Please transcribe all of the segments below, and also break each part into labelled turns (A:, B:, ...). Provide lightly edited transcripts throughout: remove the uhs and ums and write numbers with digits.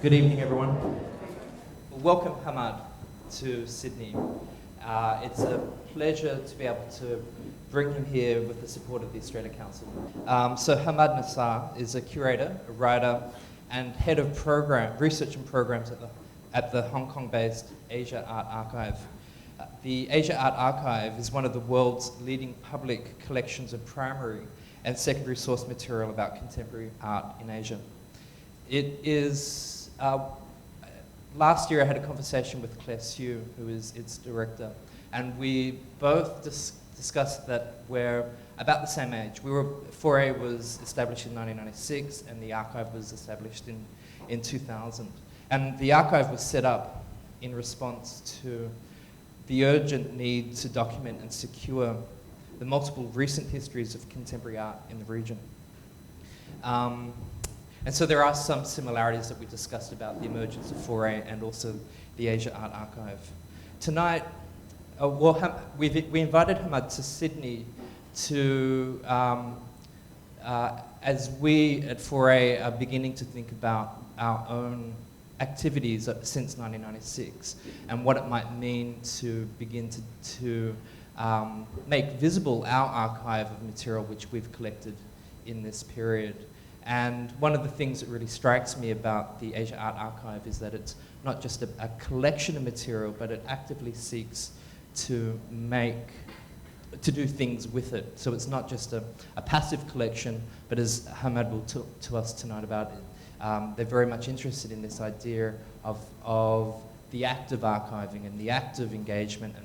A: Good evening, everyone. Welcome, Hammad, to Sydney. It's a pleasure to be able to bring him here with the support of the Australia Council. So Hammad Nasar is a curator, a writer, and head of research and programs at the Hong Kong-based Asia Art Archive. The Asia Art Archive is one of the world's leading public collections of primary and secondary source material about contemporary art in Asia. It is, last year I had a conversation with Claire Sue, who is its director, and we both discussed that we're about the same age. 4A was established in 1996, and the archive was established in 2000. And the archive was set up in response to the urgent need to document and secure the multiple recent histories of contemporary art in the region. And so there are some similarities that we discussed about the emergence of 4A and also the Asia Art Archive. Tonight, we invited Hammad to Sydney to, as we at 4A are beginning to think about our own activities since 1996 and what it might mean to begin to make visible our archive of material which we've collected in this period. And one of the things that really strikes me about the Asia Art Archive is that it's not just a collection of material, but it actively seeks to do things with it. So it's not just a passive collection, but as Hammad will talk to us tonight about it, they're very much interested in this idea of the act of archiving and the act of engagement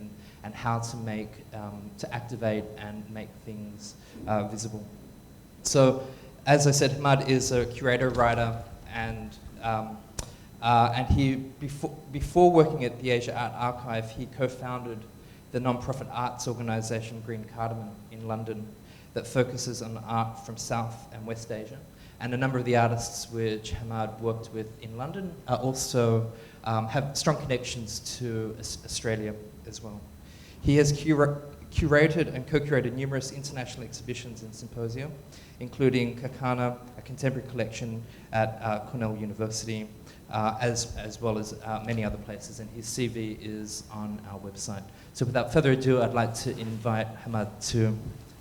A: and how to activate and make things visible. So, as I said, Hammad is a curator, writer, and he, before working at the Asia Art Archive, he co-founded the non-profit arts organisation Green Cardamom in London that focuses on art from South and West Asia. And a number of the artists which Hammad worked with in London also have strong connections to Australia as well. He has curated and co-curated numerous international exhibitions and symposia, including Kakana, a contemporary collection at Cornell University, as well as many other places, and his CV is on our website. So without further ado, I'd like to invite Hammad to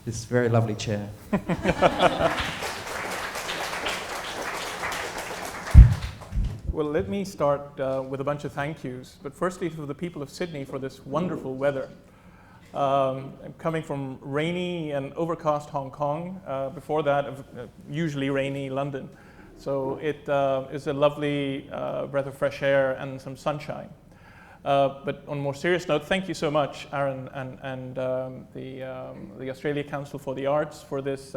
A: this very lovely chair.
B: Well, let me start with a bunch of thank yous, but firstly to the people of Sydney for this wonderful weather. I'm coming from rainy and overcast Hong Kong, before that usually rainy London. So it is a lovely breath of fresh air and some sunshine. But on a more serious note, thank you so much, Aaron and the Australia Council for the Arts for this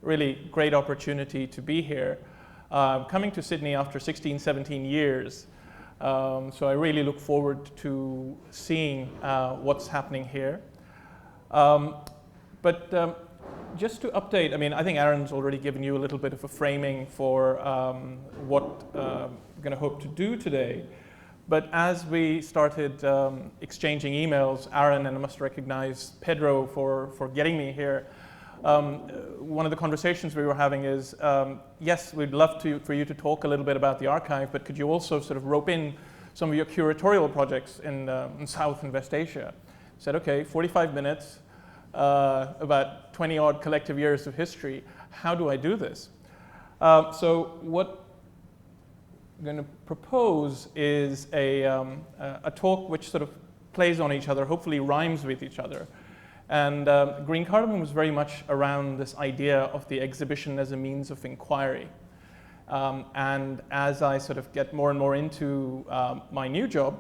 B: really great opportunity to be here. Coming to Sydney after 16, 17 years, so I really look forward to seeing what's happening here. But just to update, I mean, I think Aaron's already given you a little bit of a framing for what I'm going to hope to do today. But as we started exchanging emails, Aaron, and I must recognize Pedro for getting me here, one of the conversations we were having is, yes, we'd love for you to talk a little bit about the archive, but could you also sort of rope in some of your curatorial projects in South and West Asia? I said, okay, 45 minutes, about 20 odd collective years of history. How do I do this? So what I'm going to propose is a talk which sort of plays on each other, hopefully rhymes with each other. And Green Cardamom was very much around this idea of the exhibition as a means of inquiry. And as I sort of get more and more into my new job,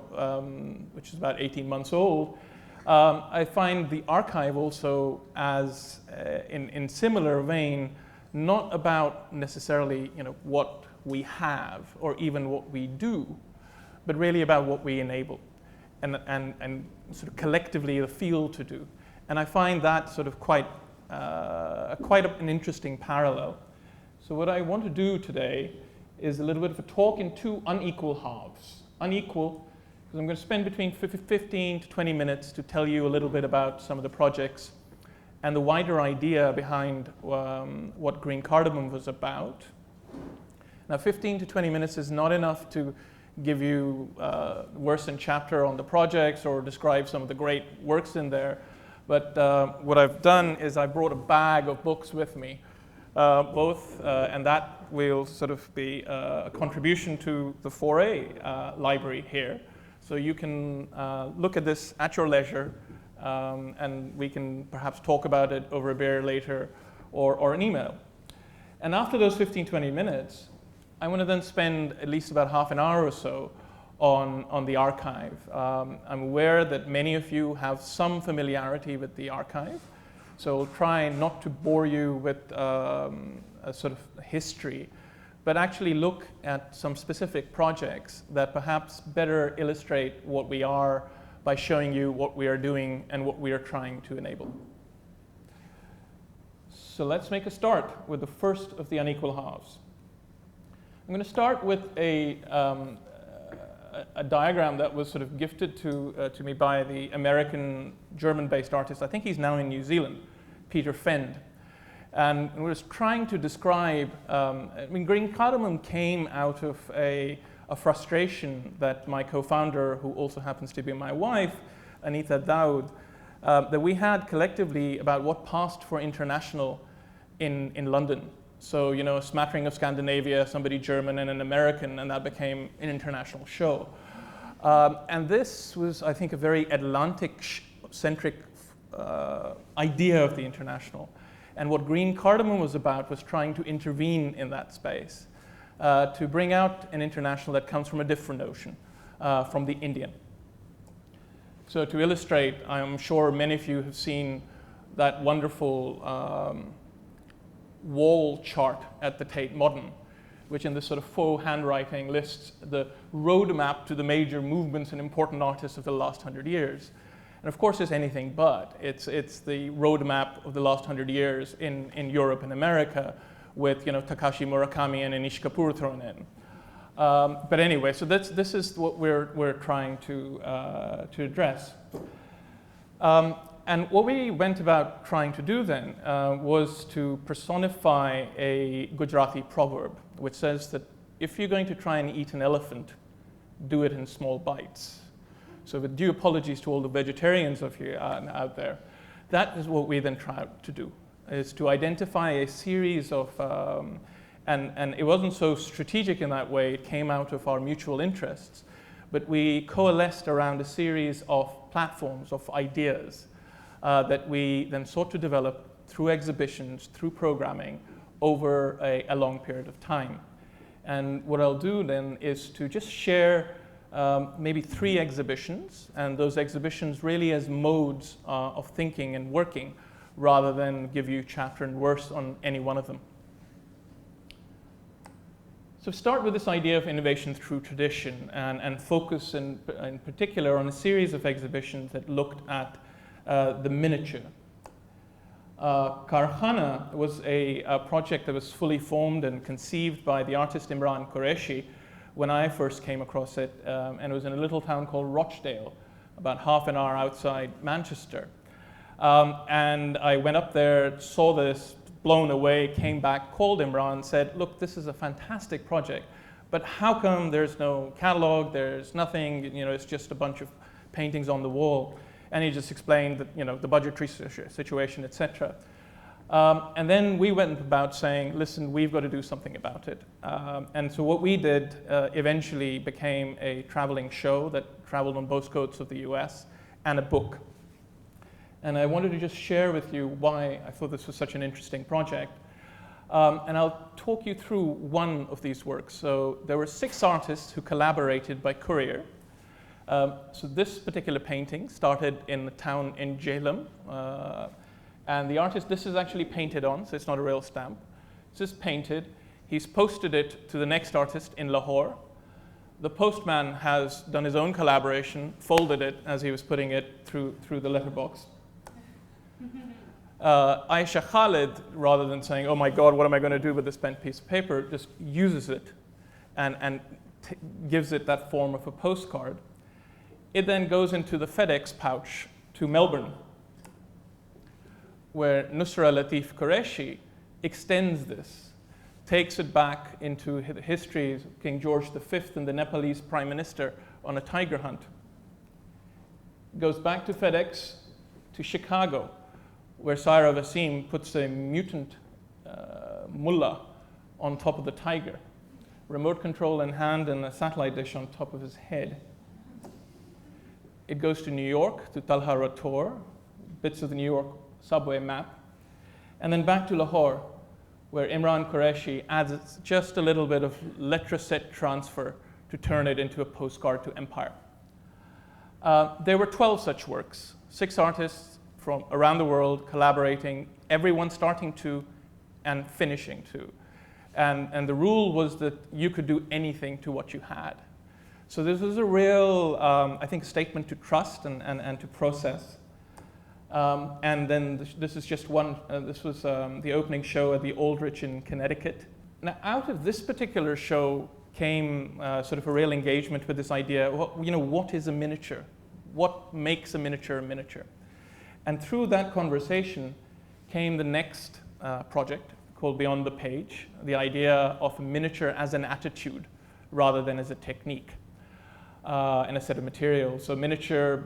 B: which is about 18 months old, I find the archive also as, in similar vein, not about necessarily what we have or even what we do, but really about what we enable and sort of collectively the field to do. And I find that sort of quite an interesting parallel. So what I want to do today is a little bit of a talk in two unequal halves. Unequal, because I'm going to spend between 15 to 20 minutes to tell you a little bit about some of the projects and the wider idea behind what Green Cardamom was about. Now 15 to 20 minutes is not enough to give you worsen chapter on the projects or describe some of the great works in there. But what I've done is I brought a bag of books with me, and that will sort of be a contribution to the 4A library here. So you can look at this at your leisure, and we can perhaps talk about it over a beer later or an email. And after those 15, 20 minutes, I want to then spend at least about half an hour or so on the archive. I'm aware that many of you have some familiarity with the archive, so I'll try not to bore you with a sort of history, but actually look at some specific projects that perhaps better illustrate what we are by showing you what we are doing and what we are trying to enable. So let's make a start with the first of the unequal halves. I'm going to start with a diagram that was sort of gifted to me by the American German-based artist. I think he's now in New Zealand, Peter Fend. And I was trying to describe, green cardamom came out of a frustration that my co-founder, who also happens to be my wife, Anita Daud, that we had collectively about what passed for international in London. So, you know, a smattering of Scandinavia, somebody German and an American, and that became an international show. And this was, I think, a very Atlantic-centric idea of the international. And what Green Cardamom was about was trying to intervene in that space, to bring out an international that comes from a different ocean, from the Indian. So to illustrate, I'm sure many of you have seen that wonderful wall chart at the Tate Modern, which in this sort of faux handwriting lists the roadmap to the major movements and important artists of the last 100 years. And of course, it's anything but. It's the roadmap of the last 100 years in Europe and America, with, you know, Takashi Murakami and Anish Kapoor thrown in. But anyway, so this is what we're trying to address. And what we went about trying to do then was to personify a Gujarati proverb, which says that if you're going to try and eat an elephant, do it in small bites. So with due apologies to all the vegetarians of you out there, that is what we then tried to do, is to identify a series of, and it wasn't so strategic in that way, it came out of our mutual interests, but we coalesced around a series of platforms, of ideas, that we then sought to develop through exhibitions, through programming, over a long period of time. And what I'll do then is to just share maybe 3 exhibitions, and those exhibitions really as modes of thinking and working, rather than give you chapter and verse on any one of them. So start with this idea of innovation through tradition, and focus in particular on a series of exhibitions that looked at the miniature. Karkhana was a project that was fully formed and conceived by the artist Imran Qureshi when I first came across it, and it was in a little town called Rochdale, about half an hour outside Manchester. And I went up there, saw this, blown away, came back, called Imran, said, look, this is a fantastic project, but how come there's no catalog, there's nothing, you know, it's just a bunch of paintings on the wall? And he just explained that, you know, the budgetary situation, etc. And then we went about saying, listen, we've got to do something about it. And so what we did eventually became a traveling show that traveled on both coasts of the US, and a book. And I wanted to just share with you why I thought this was such an interesting project. And I'll talk you through one of these works. So there were 6 artists who collaborated by courier. So this particular painting started in the town in Jhelum. And the artist, this is actually painted on, so it's not a real stamp. This is painted. He's posted it to the next artist in Lahore. The postman has done his own collaboration, folded it as he was putting it through the letterbox. Aisha Khalid, rather than saying, oh my God, what am I going to do with this bent piece of paper, just uses it and gives it that form of a postcard. It then goes into the FedEx pouch to Melbourne, where Nusra Latif Qureshi extends this, takes it back into the histories of King George V and the Nepalese Prime Minister on a tiger hunt. Goes back to FedEx, to Chicago, where Saira Wasim puts a mutant mullah on top of the tiger, remote control in hand and a satellite dish on top of his head. It goes to New York, to Talha Rator, bits of the New York subway map, and then back to Lahore, where Imran Qureshi adds just a little bit of letraset transfer to turn it into a postcard to empire. There were 12 such works, 6 artists from around the world collaborating, everyone starting to and finishing to. And the rule was that you could do anything to what you had. So this was a real, I think, statement to trust and to process. And then this is just one, this was the opening show at the Aldrich in Connecticut. Now, out of this particular show came sort of a real engagement with this idea, what is a miniature? What makes a miniature a miniature? And through that conversation came the next project called Beyond the Page, the idea of a miniature as an attitude rather than as a technique and a set of materials. So miniature,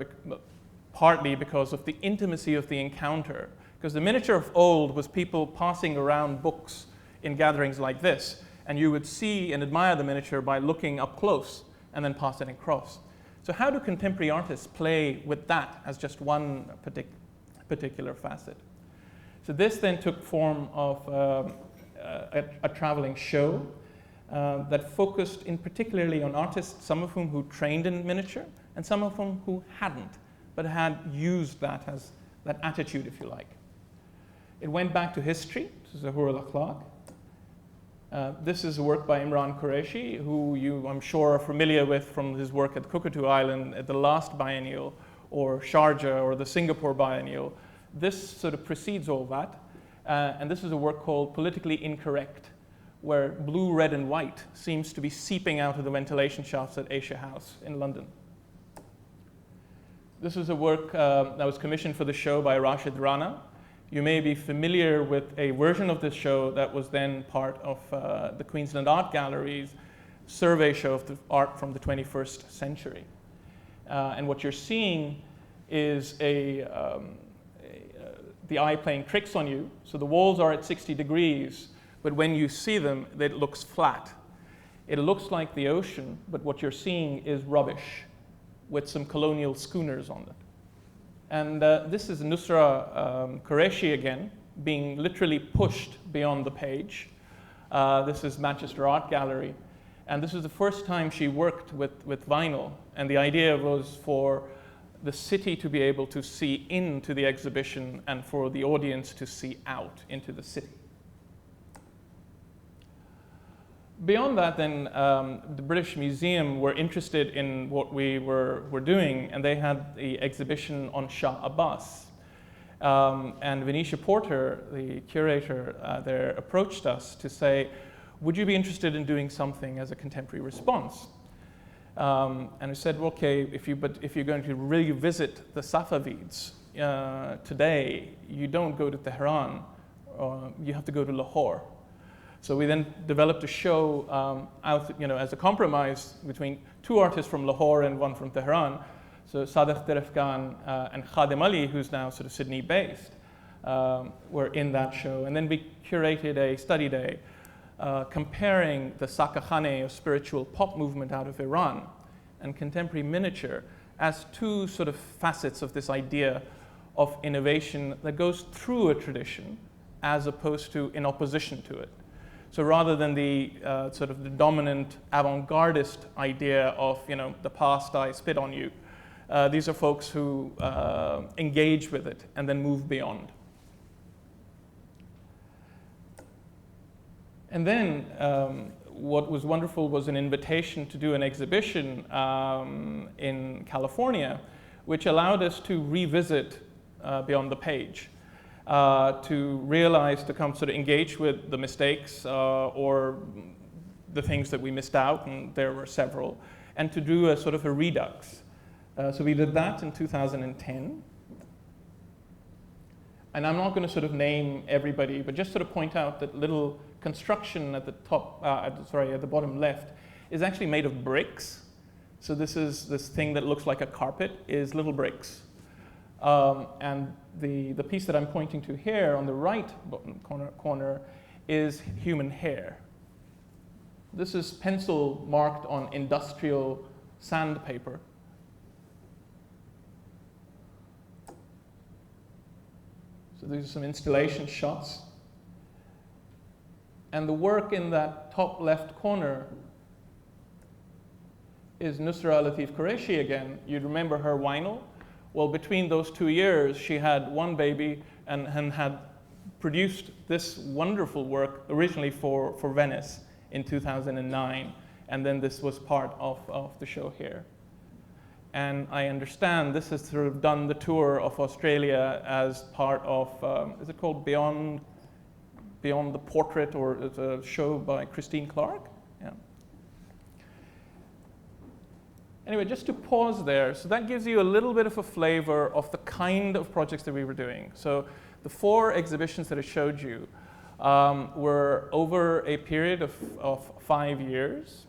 B: partly because of the intimacy of the encounter, because the miniature of old was people passing around books in gatherings like this, and you would see and admire the miniature by looking up close and then pass it across. So how do contemporary artists play with that as just one particular facet? So this then took form of a traveling show that focused in particularly on artists, some of whom who trained in miniature and some of whom who hadn't, but had used that as that attitude, if you like. It went back to history, to Zahur al-Akhlaq. This is a work by Imran Qureshi, who you, I'm sure, are familiar with from his work at Cockatoo Island at the last biennial, or Sharjah, or the Singapore biennial. This sort of precedes all that. And this is a work called Politically Incorrect, where blue, red, and white seems to be seeping out of the ventilation shafts at Asia House in London. This is a work that was commissioned for the show by Rashid Rana. You may be familiar with a version of this show that was then part of the Queensland Art Gallery's survey show of the art from the 21st century. And what you're seeing is the eye playing tricks on you. So the walls are at 60 degrees, but when you see them, it looks flat. It looks like the ocean, but what you're seeing is rubbish with some colonial schooners on it. And this is Nusra Qureshi again, being literally pushed beyond the page. This is Manchester Art Gallery. And this is the first time she worked with vinyl. And the idea was for the city to be able to see into the exhibition and for the audience to see out into the city. Beyond that, then, the British Museum were interested in what we were doing, and they had the exhibition on Shah Abbas. And Venetia Porter, the curator there, approached us to say, would you be interested in doing something as a contemporary response? And we said, well, okay, if you're going to revisit the Safavids today, you don't go to Tehran, you have to go to Lahore. So we then developed a show as a compromise between 2 artists from Lahore and 1 from Tehran. So Sadaf Terefkan and Khadim Ali, who's now sort of Sydney-based, were in that show. And then we curated a study day comparing the Sakhakhane, or spiritual pop movement out of Iran, and contemporary miniature as 2 sort of facets of this idea of innovation that goes through a tradition as opposed to in opposition to it. So rather than the sort of the dominant avant-gardist idea of, the past, I spit on you, these are folks who engage with it and then move beyond. And then what was wonderful was an invitation to do an exhibition in California, which allowed us to revisit Beyond the Page. To realize, to come sort of engage with the mistakes or the things that we missed out, and there were several, and to do a sort of a redux. So we did that in 2010. And I'm not going to sort of name everybody, but just sort of point out that little construction at the top, at the bottom left, is actually made of bricks. So this thing that looks like a carpet is little bricks. And the piece that I'm pointing to here on the right bottom corner is human hair. This is pencil marked on industrial sandpaper. So these are some installation shots. And the work in that top left corner is Nusra Latif Qureshi again. You'd remember her vinyl. Well, between those 2 years, she had one baby and had produced this wonderful work originally for Venice in 2009. And then this was part of the show here. And I understand this has sort of done the tour of Australia as part of, is it called Beyond the Portrait, or it's a show by Christine Clark? Yeah. Anyway, just to pause there, so that gives you a little bit of a flavor of the kind of projects that we were doing. So the 4 exhibitions that I showed you were over a period of 5 years.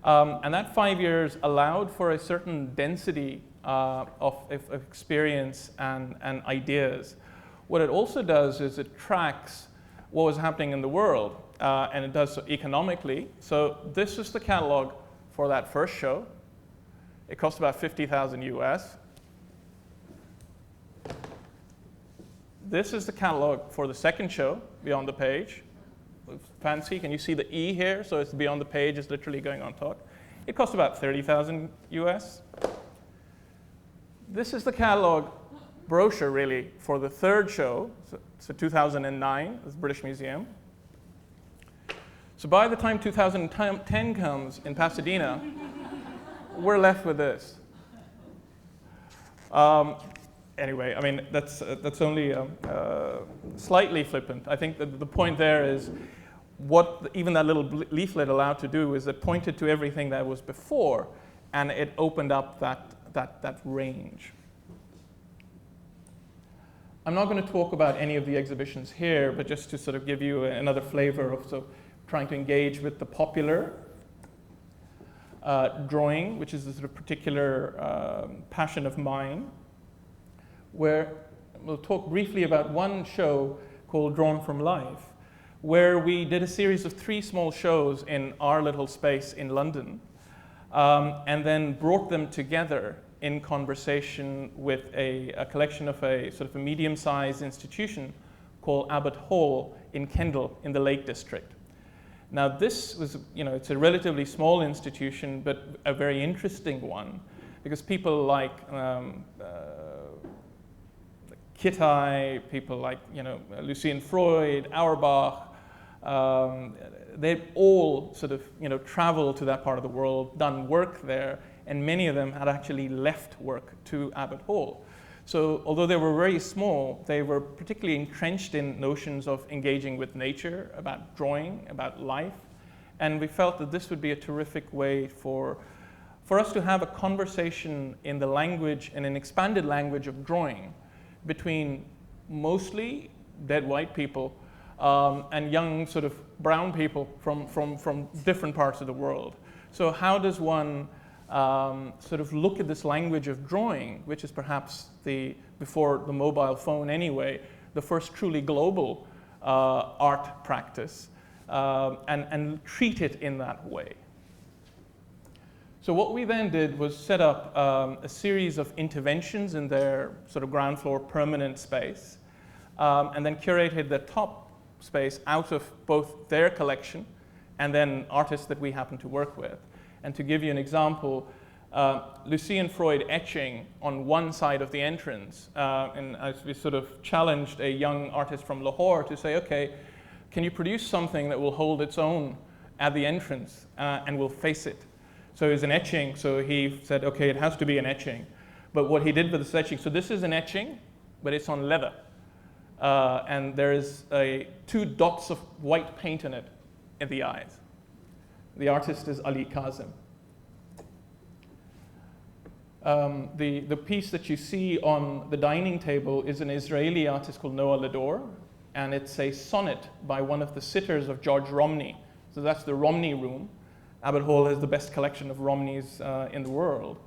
B: And that 5 years allowed for a certain density of experience and ideas. What it also does is it tracks what was happening in the world, and it does so economically. So this is the catalog for that first show. It cost about 50,000 US. This is the catalog for the second show, Beyond the Page. Fancy, can you see the E here? So it's Beyond the Page, is literally going on top. It cost about 30,000 US. This is the catalog brochure, really, for the third show, so 2009, the British Museum. So by the time 2010 comes in Pasadena, we're left with this. Anyway, I mean, that's only slightly flippant. I think that the point there is what even that little leaflet allowed to do is it pointed to everything that was before, and it opened up that range. I'm not going to talk about any of the exhibitions here, but just to sort of give you another flavor of trying to engage with the popular drawing, which is a sort of particular passion of mine, where we'll talk briefly about one show called Drawn from Life, where we did a series of 3 small shows in our little space in London, and then brought them together in conversation with a collection of a sort of a medium-sized institution called Abbott Hall in Kendal in the Lake District. Now this was, it's a relatively small institution, but a very interesting one, because people like Kittai, people like, Lucien Freud, Auerbach, they've all sort of, traveled to that part of the world, done work there, and many of them had actually left work to Abbott Hall. So although they were very small, they were particularly entrenched in notions of engaging with nature, about drawing, about life. And we felt that this would be a terrific way for us to have a conversation in the language, in an expanded language of drawing, between mostly dead white people and young sort of brown people from different parts of the world. So how does one sort of look at this language of drawing, which is perhaps before the mobile phone anyway, the first truly global art practice, and treat it in that way. So what we then did was set up a series of interventions in their sort of ground floor permanent space, and then curated the top space out of both their collection and then artists that we happen to work with. And to give you an example, Lucien Freud etching on one side of the entrance, and as we sort of challenged a young artist from Lahore to say, okay, can you produce something that will hold its own at the entrance and will face it? So it was an etching, so he said, okay, it has to be an etching. But what he did with this etching, so this is an etching, but it's on leather. And there is 2 dots of white paint in it in the eyes. The artist is Ali Kazim. The piece that you see on the dining table is an Israeli artist called Noah Lador. and it's a sonnet by one of the sitters of George Romney. So that's the Romney Room. Abbott Hall has the best collection of Romneys in the world.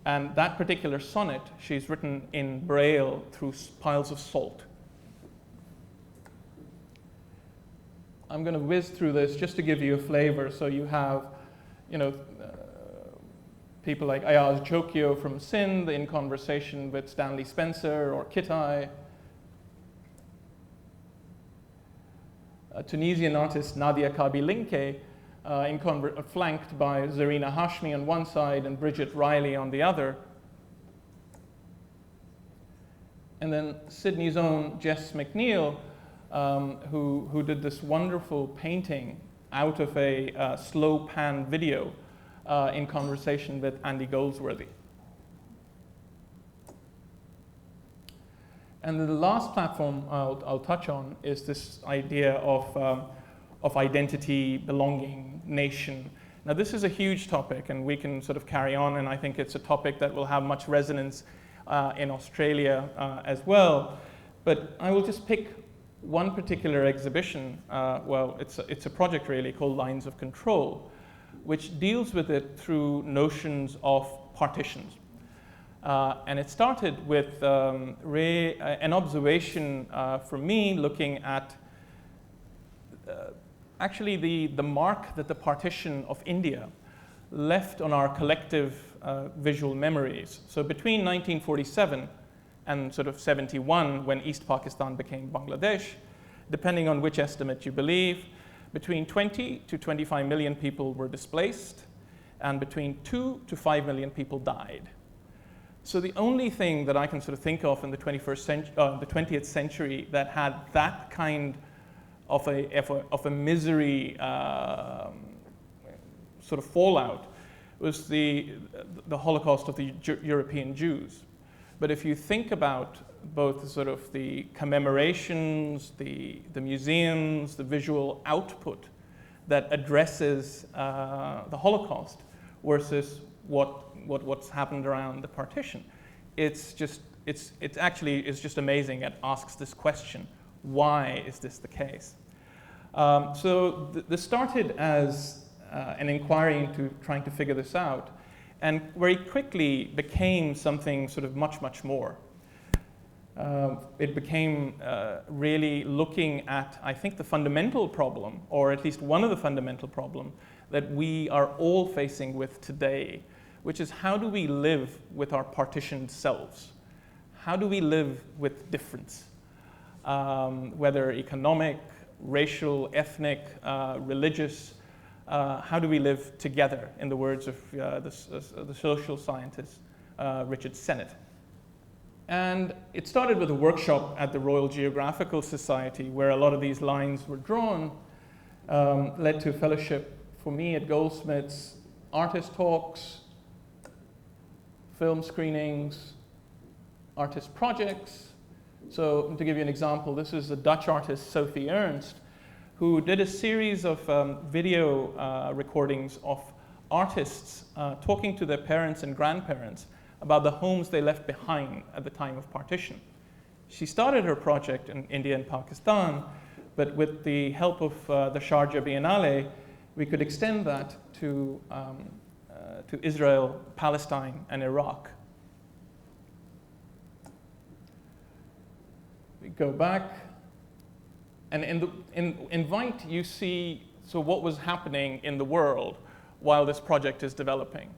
B: And that particular sonnet, she's written in Braille through piles of salt. I'm going to whiz through this just to give you a flavor. So you have, people like Ayaz Chokio from Sindh in conversation with Stanley Spencer or Kitai. A Tunisian artist, Nadia Kabi-Linke, flanked by Zarina Hashmi on one side and Bridget Riley on the other. And then Sydney's own Jess McNeil, who did this wonderful painting out of a slow pan video in conversation with Andy Goldsworthy. And then the last platform I'll touch on is this idea of identity, belonging, nation. Now this is a huge topic, and we can sort of carry on, and I think it's a topic that will have much resonance in Australia as well. But I will just pick one particular exhibition, it's a project really called Lines of Control, which deals with it through notions of partitions. And it started with an observation from me looking at actually the mark that the partition of India left on our collective visual memories. So between 1947 and sort of 71, when East Pakistan became Bangladesh, depending on which estimate you believe, between 20 to 25 million people were displaced, and between 2 to 5 million people died. So the only thing that I can sort of think of in the 20th century that had that kind of a misery sort of fallout was the Holocaust of the European Jews. But if you think about both sort of the commemorations, the museums, the visual output that addresses the Holocaust versus what's happened around the partition, it's actually just amazing. It asks this question: why is this the case? So this started as an inquiry into trying to figure this out, and very quickly became something sort of much more. It became really looking at, I think, the fundamental problem, or at least one of the fundamental problems that we are all facing with today, which is how do we live with our partitioned selves? How do we live with difference? Whether economic, racial, ethnic, religious, how do we live together, in the words of the social scientist Richard Sennett. And it started with a workshop at the Royal Geographical Society where a lot of these lines were drawn, led to a fellowship for me at Goldsmiths, artist talks, film screenings, artist projects. So to give you an example, this is a Dutch artist, Sophie Ernst, who did a series of video recordings of artists talking to their parents and grandparents about the homes they left behind at the time of partition. She started her project in India and Pakistan, but with the help of the Sharjah Biennale, we could extend that to Israel, Palestine, and Iraq. We go back, and in Vite you see what was happening in the world while this project is developing.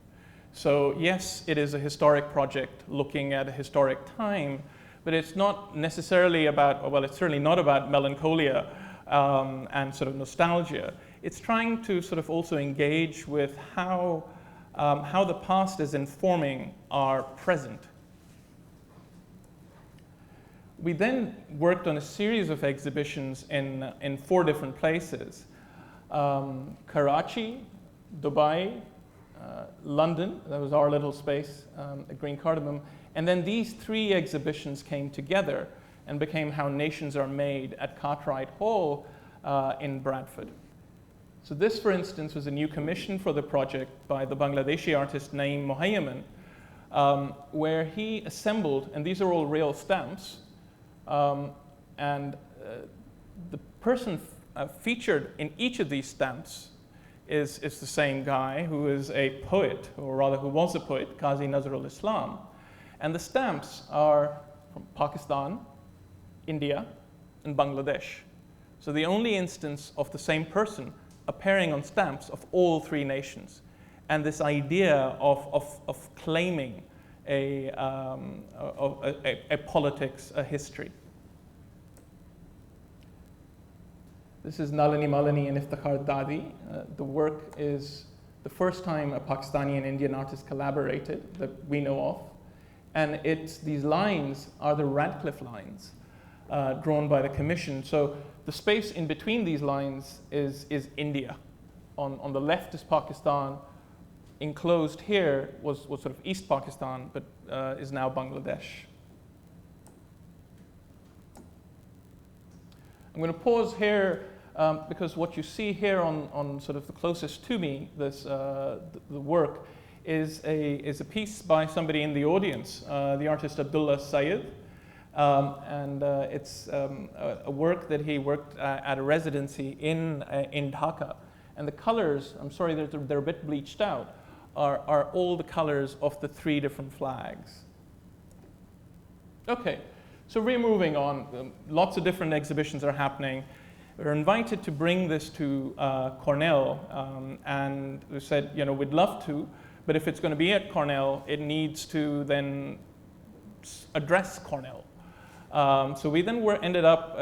B: So yes, it is a historic project looking at a historic time, but it's not necessarily about, well, it's certainly not about melancholia and sort of nostalgia. It's trying to sort of also engage with how the past is informing our present. We then worked on a series of exhibitions in 4 different places: Karachi, Dubai, London, that was our little space at Green Cardamom, and then these 3 exhibitions came together and became How Nations Are Made at Cartwright Hall in Bradford. So this, for instance, was a new commission for the project by the Bangladeshi artist Naeem Mohayyeman, where he assembled, and these are all real stamps, and the person featured in each of these stamps is the same guy who is a poet, or rather who was a poet, Qazi Nazrul Islam. And the stamps are from Pakistan, India, and Bangladesh. So the only instance of the same person appearing on stamps of all three nations. And this idea of claiming a politics, a history. This is Nalini Malini and Iftikhar Dadi. The work is the first time a Pakistani and Indian artist collaborated that we know of. And these lines are the Radcliffe Lines drawn by the commission. So the space in between these lines is India. On the left is Pakistan. Enclosed here was sort of East Pakistan, but is now Bangladesh. I'm going to pause here because what you see here on sort of the closest to me, the work, is a piece by somebody in the audience, the artist Abdullah Syed. And it's a work that he worked at a residency in Dhaka. And the colors, I'm sorry they're a bit bleached out, are all the colors of the three different flags. Okay, so we're moving on. Lots of different exhibitions are happening. We're invited to bring this to Cornell, and we said, we'd love to, but if it's going to be at Cornell, it needs to then address Cornell. So we then ended up,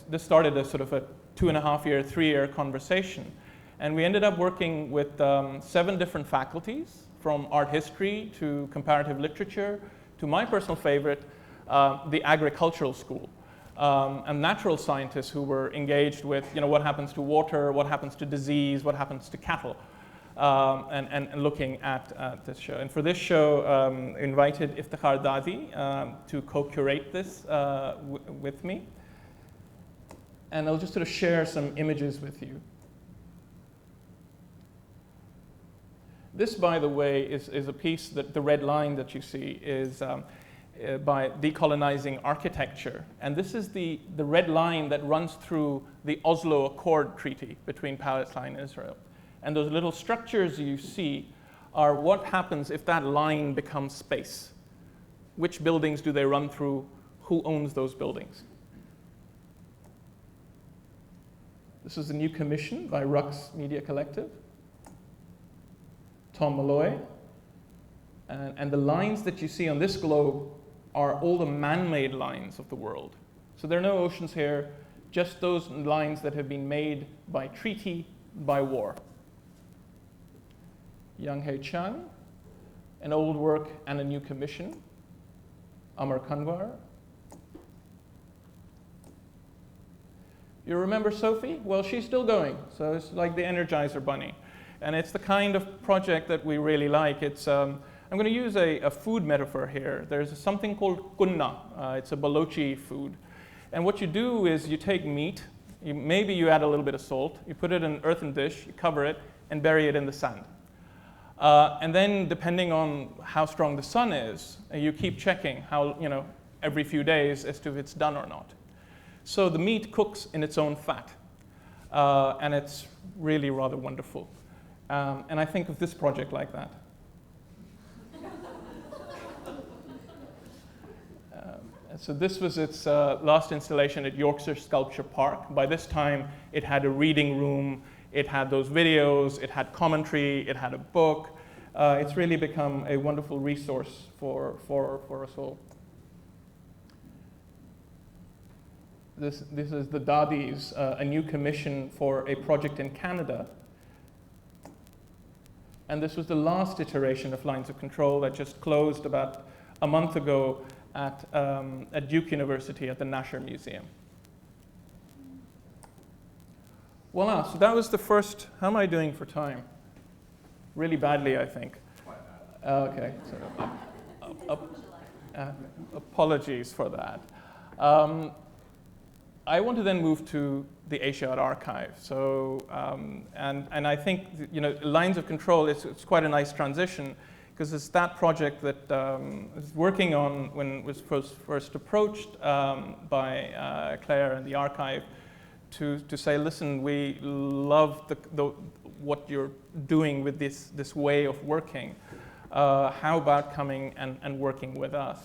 B: this started a sort of a 2.5-year, 3-year conversation. And we ended up working with 7 different faculties, from art history to comparative literature to my personal favorite, the agricultural school, and natural scientists who were engaged with what happens to water, what happens to disease, what happens to cattle, and looking at this show. And for this show, invited Iftikhar Dadi to co-curate this with me. And I'll just sort of share some images with you. This, by the way, is a piece that the red line that you see is by Decolonizing Architecture. And this is the red line that runs through the Oslo Accord Treaty between Palestine and Israel. And those little structures you see are what happens if that line becomes space. Which buildings do they run through? Who owns those buildings? This is a new commission by Rux Media Collective. Tom Malloy. And the lines that you see on this globe are all the man-made lines of the world. So there are no oceans here, just those lines that have been made by treaty, by war. Young Hae Chang, an old work and a new commission. Amar Kanwar. You remember Sophie? Well, she's still going. So it's like the Energizer Bunny. And it's the kind of project that we really like. It's, I'm going to use a food metaphor here. There's something called kunna. It's a Balochi food. And what you do is you take meat, maybe you add a little bit of salt, you put it in an earthen dish, you cover it, and bury it in the sand. And then, depending on how strong the sun is, you keep checking how, every few days as to if it's done or not. So the meat cooks in its own fat. And it's really rather wonderful. And I think of this project like that. So this was its last installation at Yorkshire Sculpture Park. By this time, it had a reading room, it had those videos, it had commentary, it had a book. It's really become a wonderful resource for us all. This is the Dadis, a new commission for a project in Canada. And this was the last iteration of Lines of Control that just closed about a month ago at Duke University at the Nasher Museum. Voila, so that was the first. How am I doing for time? Really badly, I think. Okay, so apologies for that. I want to then move to the Asiad Archive. So, and I think, Lines of Control, it's quite a nice transition, because it's that project that I was working on when it was first approached by Claire and the archive to say, listen, we love what you're doing with this way of working. How about coming and working with us?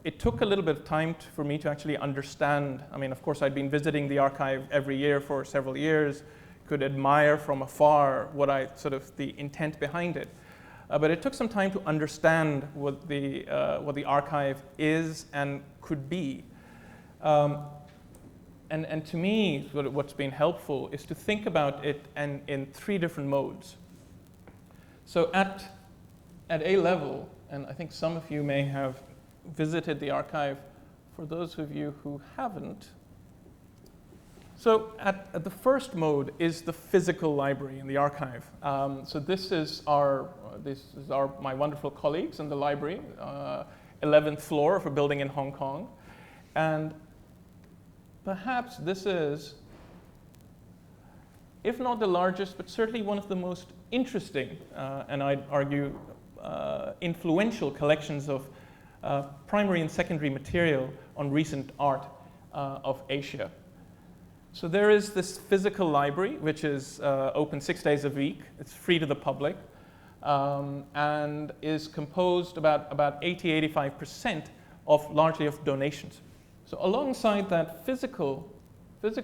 B: It took a little bit of time for me to actually understand. I mean, of course, I'd been visiting the archive every year for several years, could admire from afar the intent behind it. But it took some time to understand what the archive is and could be. And to me, what's been helpful is to think about it in three different modes. So at A level, and I think some of you may have visited the archive. For those of you who haven't, so at the first mode is the physical library in the archive. So this is my wonderful colleagues in the library, 11th floor of a building in Hong Kong, and perhaps this is, if not the largest, but certainly one of the most interesting, and I'd argue influential collections of primary and secondary material on recent art of Asia. So there is this physical library, which is open 6 days a week. It's free to the public, and is composed about 80–85% largely of donations. So alongside that physical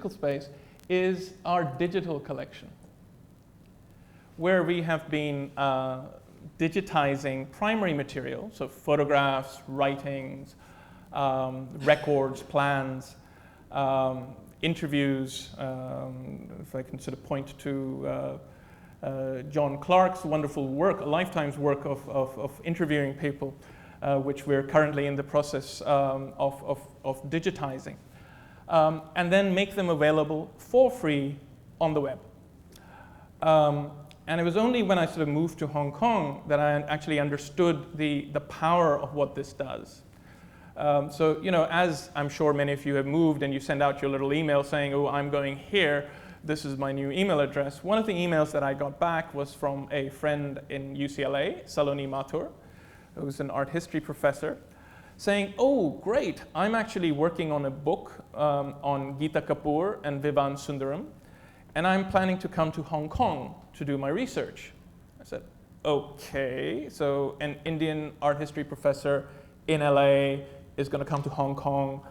B: space is our digital collection, where we have been digitizing primary material, so photographs, writings, records, plans, interviews. If I can sort of point to John Clark's wonderful work, a lifetime's work of interviewing people, which we're currently in the process of digitizing, and then make them available for free on the web. And it was only when I sort of moved to Hong Kong that I actually understood the power of what this does. So, as I'm sure many of you have moved and you send out your little email saying, oh, I'm going here, this is my new email address. One of the emails that I got back was from a friend in UCLA, Saloni Mathur, who's an art history professor, saying, oh, great, I'm actually working on a book on Geeta Kapoor and Vivan Sundaram, and I'm planning to come to Hong Kong to do my research. I said, okay, so an Indian art history professor in LA is going to come to Hong Kong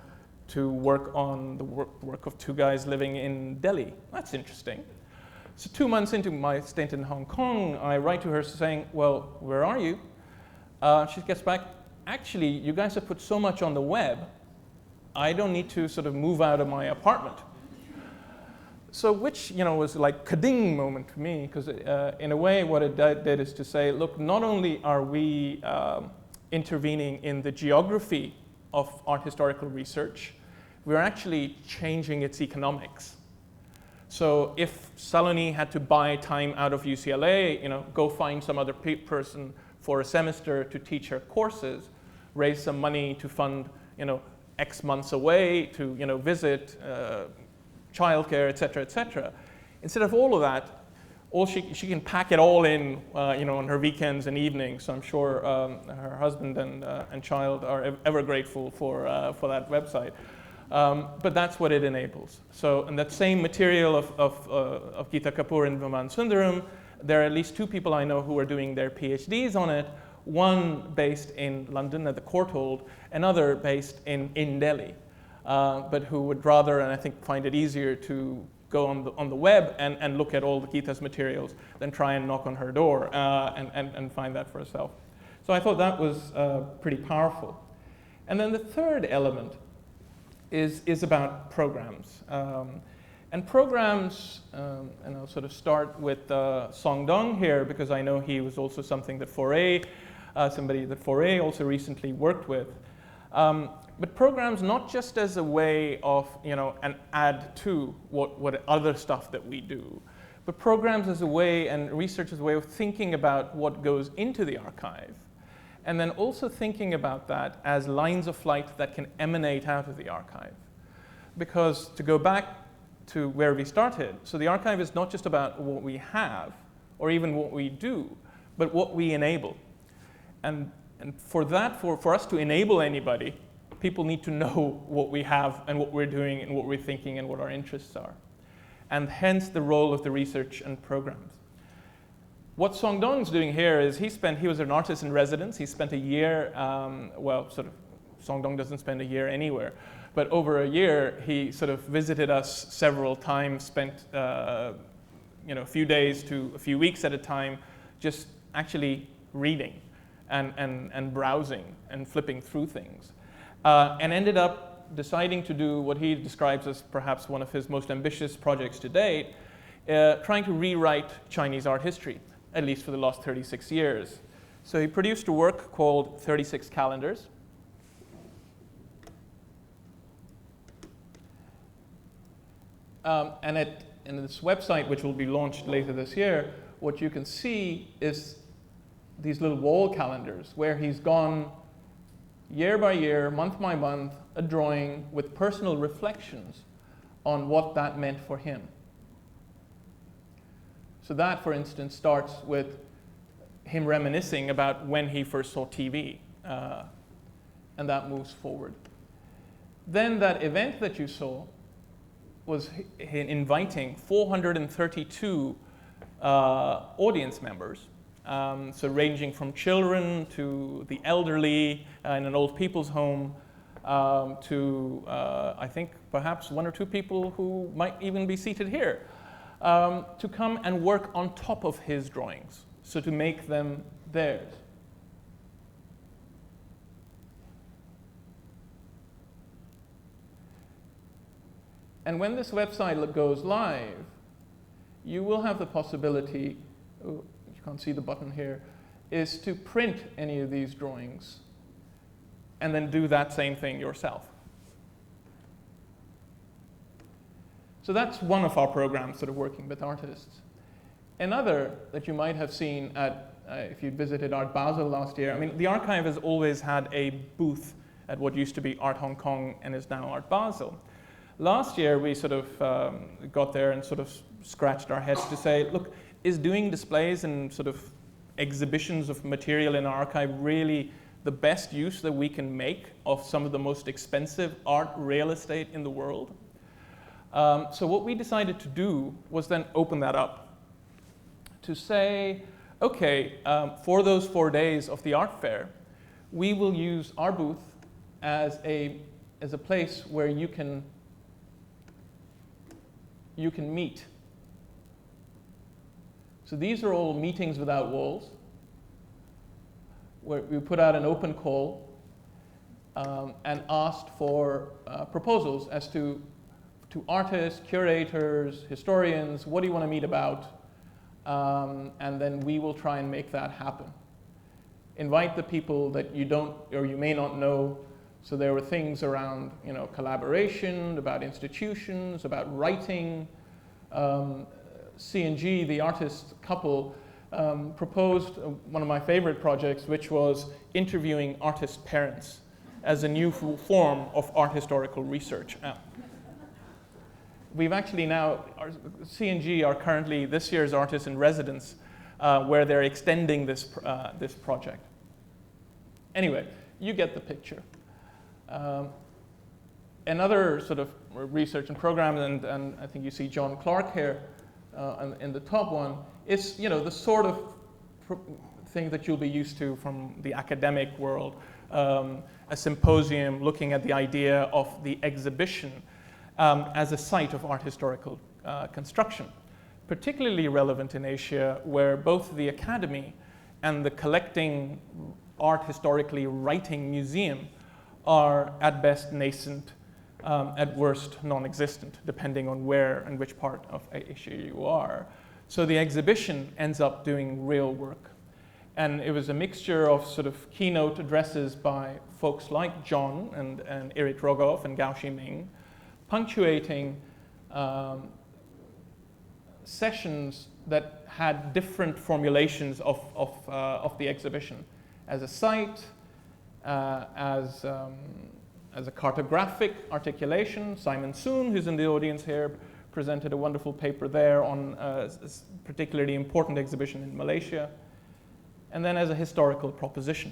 B: to work on the work of two guys living in Delhi. That's interesting. So 2 months into my stint in Hong Kong, I write to her saying, well, where are you? She gets back, actually, you guys have put so much on the web, I don't need to sort of move out of my apartment. So which, was like ka-ding moment for me, because in a way what it did is to say, look, not only are we intervening in the geography of art historical research, we're actually changing its economics. So if Saloni had to buy time out of UCLA, go find some other person for a semester to teach her courses, raise some money to fund, X months away to, visit, childcare, et cetera, instead of all of that, she can pack it all in, on her weekends and evenings. So I'm sure her husband and child are ever grateful for that website. But that's what it enables. So, and that same material of Geeta Kapoor and Vivan Sundaram, there are at least 2 people I know who are doing their PhDs on it. One based in London at the Courtauld, another based in Delhi. But who would rather, and I think find it easier to go on the web and look at all the Geeta's materials than try and knock on her door and find that for herself. So I thought that was pretty powerful. And then the third element is about programs. And programs, and I'll sort of start with Song Dong here, because I know he was also something that somebody that Foray also recently worked with. But programs not just as a way of, an add to what other stuff that we do, but programs as a way, and research as a way of thinking about what goes into the archive, and then also thinking about that as lines of flight that can emanate out of the archive. Because to go back to where we started, so the archive is not just about what we have, or even what we do, but what we enable. And for that, for us to enable anybody, people need to know what we have and what we're doing and what we're thinking and what our interests are. And hence the role of the research and programs. What Song Dong's doing here is he was an artist in residence. He spent a year, Song Dong doesn't spend a year anywhere, but over a year he sort of visited us several times, spent a few days to a few weeks at a time, just actually reading and browsing and flipping through things, and ended up deciding to do what he describes as perhaps one of his most ambitious projects to date, trying to rewrite Chinese art history, at least for the last 36 years. So he produced a work called 36 Calendars. And in this website, which will be launched later this year, what you can see is these little wall calendars where he's gone year by year, month by month, a drawing with personal reflections on what that meant for him. So that, for instance, starts with him reminiscing about when he first saw TV, and that moves forward. Then that event that you saw was inviting 432 audience members, so ranging from children to the elderly in an old people's home, to I think perhaps one or two people who might even be seated here, to come and work on top of his drawings, so to make them theirs. And when this website goes live, you will have the possibility, oh, you can't see the button here, is to print any of these drawings and then do that same thing yourself. So that's one of our programs sort of working with artists. Another that you might have seen at, if you visited Art Basel last year, I mean, the archive has always had a booth at what used to be Art Hong Kong and is now Art Basel. Last year, we sort of got there and sort of scratched our heads to say, look, is doing displays and sort of exhibitions of material in our archive really the best use that we can make of some of the most expensive art real estate in the world? So what we decided to do was then open that up to say, okay, for those 4 days of the art fair, we will use our booth as a place where you can meet. So these are all meetings without walls, where we put out an open call and asked for proposals as to artists, curators, historians, what do you want to meet about? And then we will try and make that happen. Invite the people that you don't or you may not know. So there were things around, collaboration, about institutions, about writing. C&G, the artist couple, proposed one of my favorite projects, which was interviewing artist parents as a new form of art historical research. We've actually now, C&G are currently this year's artists in residence, where they're extending this project. Anyway, you get the picture. Another sort of research and program, and I think you see John Clark here in the top one, is the sort of thing that you'll be used to from the academic world. A symposium looking at the idea of the exhibition as a site of art historical construction, particularly relevant in Asia, where both the academy and the collecting art historically writing museum are at best nascent, at worst non-existent, depending on where and which part of Asia you are. So the exhibition ends up doing real work. And it was a mixture of sort of keynote addresses by folks like John and Eric Rogoff and Gao Ximing, punctuating sessions that had different formulations of the exhibition as a site, as a cartographic articulation. Simon Soon, who's in the audience here, presented a wonderful paper there on a particularly important exhibition in Malaysia. And then as a historical proposition.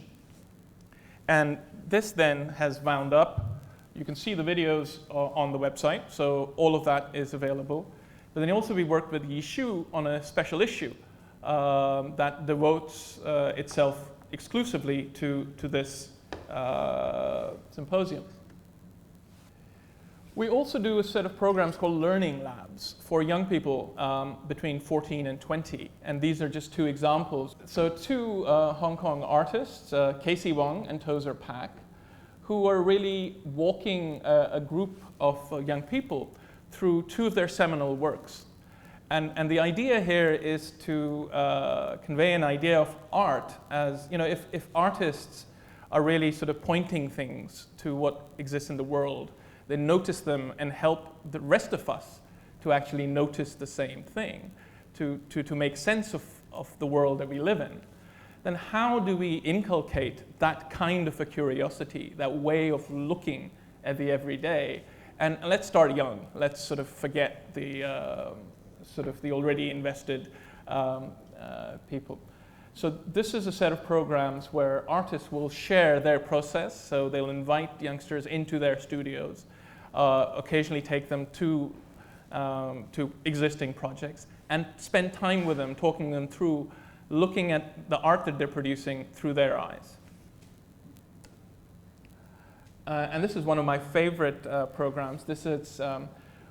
B: And this then has wound up. You can see the videos on the website, so all of that is available. But then also we worked with Yishu on a special issue that devotes itself exclusively to this symposium. We also do a set of programs called Learning Labs for young people between 14 and 20. And these are just two examples. So two Hong Kong artists, Casey Wong and Tozer Pak, who are really walking a group of young people through two of their seminal works. And the idea here is to convey an idea of art as, you know, if artists are really sort of pointing things to what exists in the world, they notice them and help the rest of us to actually notice the same thing, to make sense of the world that we live in. Then how do we inculcate that kind of a curiosity, that way of looking at the everyday? And let's start young. Let's sort of forget the sort of the already invested people. So this is a set of programs where artists will share their process. So they'll invite youngsters into their studios, occasionally take them to existing projects, and spend time with them, talking them through, looking at the art that they're producing through their eyes. And this is one of my favorite programs. This is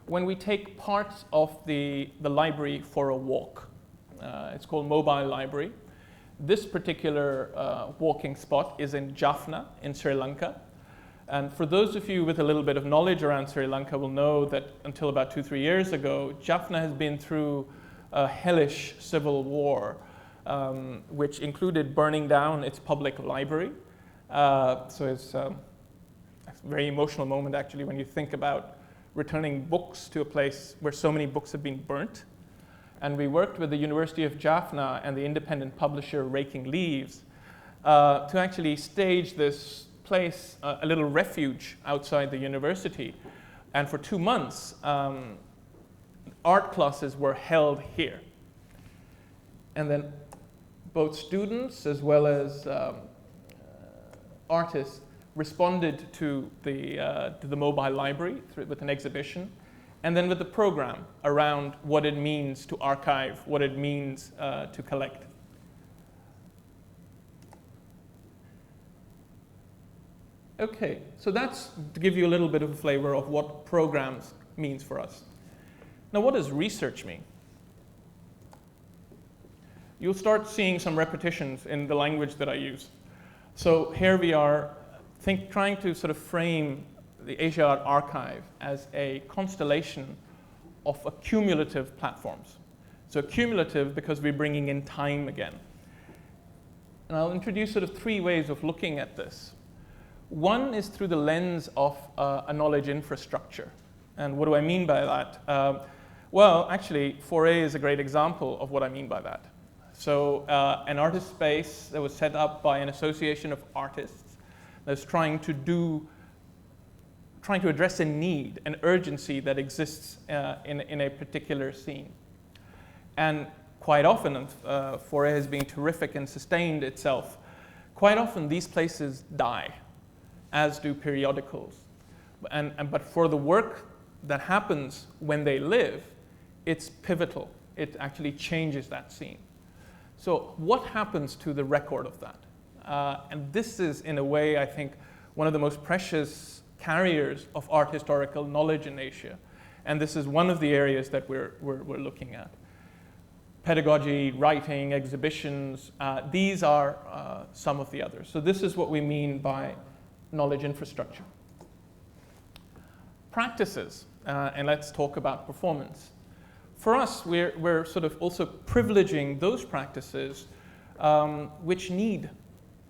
B: when we take parts of the library for a walk. It's called Mobile Library. This particular walking spot is in Jaffna in Sri Lanka. And for those of you with a little bit of knowledge around Sri Lanka will know that until about 2-3 years ago, Jaffna has been through a hellish civil war, which included burning down its public library. So it's a very emotional moment, actually, when you think about returning books to a place where so many books have been burnt. And we worked with the University of Jaffna and the independent publisher Raking Leaves to actually stage this place, a little refuge outside the university. And for 2 months, art classes were held here. And then both students as well as artists responded to the mobile library with an exhibition, and then with the program around what it means to archive, what it means to collect. Okay, so that's to give you a little bit of a flavor of what programs means for us. Now, what does research mean? You'll start seeing some repetitions in the language that I use. So here we are trying to sort of frame the Asia Art Archive as a constellation of cumulative platforms. So cumulative because we're bringing in time again. And I'll introduce sort of 3 ways of looking at this. One is through the lens of a knowledge infrastructure. And what do I mean by that? Well, actually, 4A is a great example of what I mean by that. So an artist space that was set up by an association of artists that's trying to address a need, an urgency that exists in a particular scene. And quite often, 4A has been terrific and sustained itself. Quite often, these places die, as do periodicals. But for the work that happens when they live, it's pivotal. It actually changes that scene. So what happens to the record of that? And this is, in a way, I think, one of the most precious carriers of art historical knowledge in Asia. And this is one of the areas that we're looking at. Pedagogy, writing, exhibitions, these are some of the others. So this is what we mean by knowledge infrastructure. Practices, and let's talk about performance. For us, we're sort of also privileging those practices which need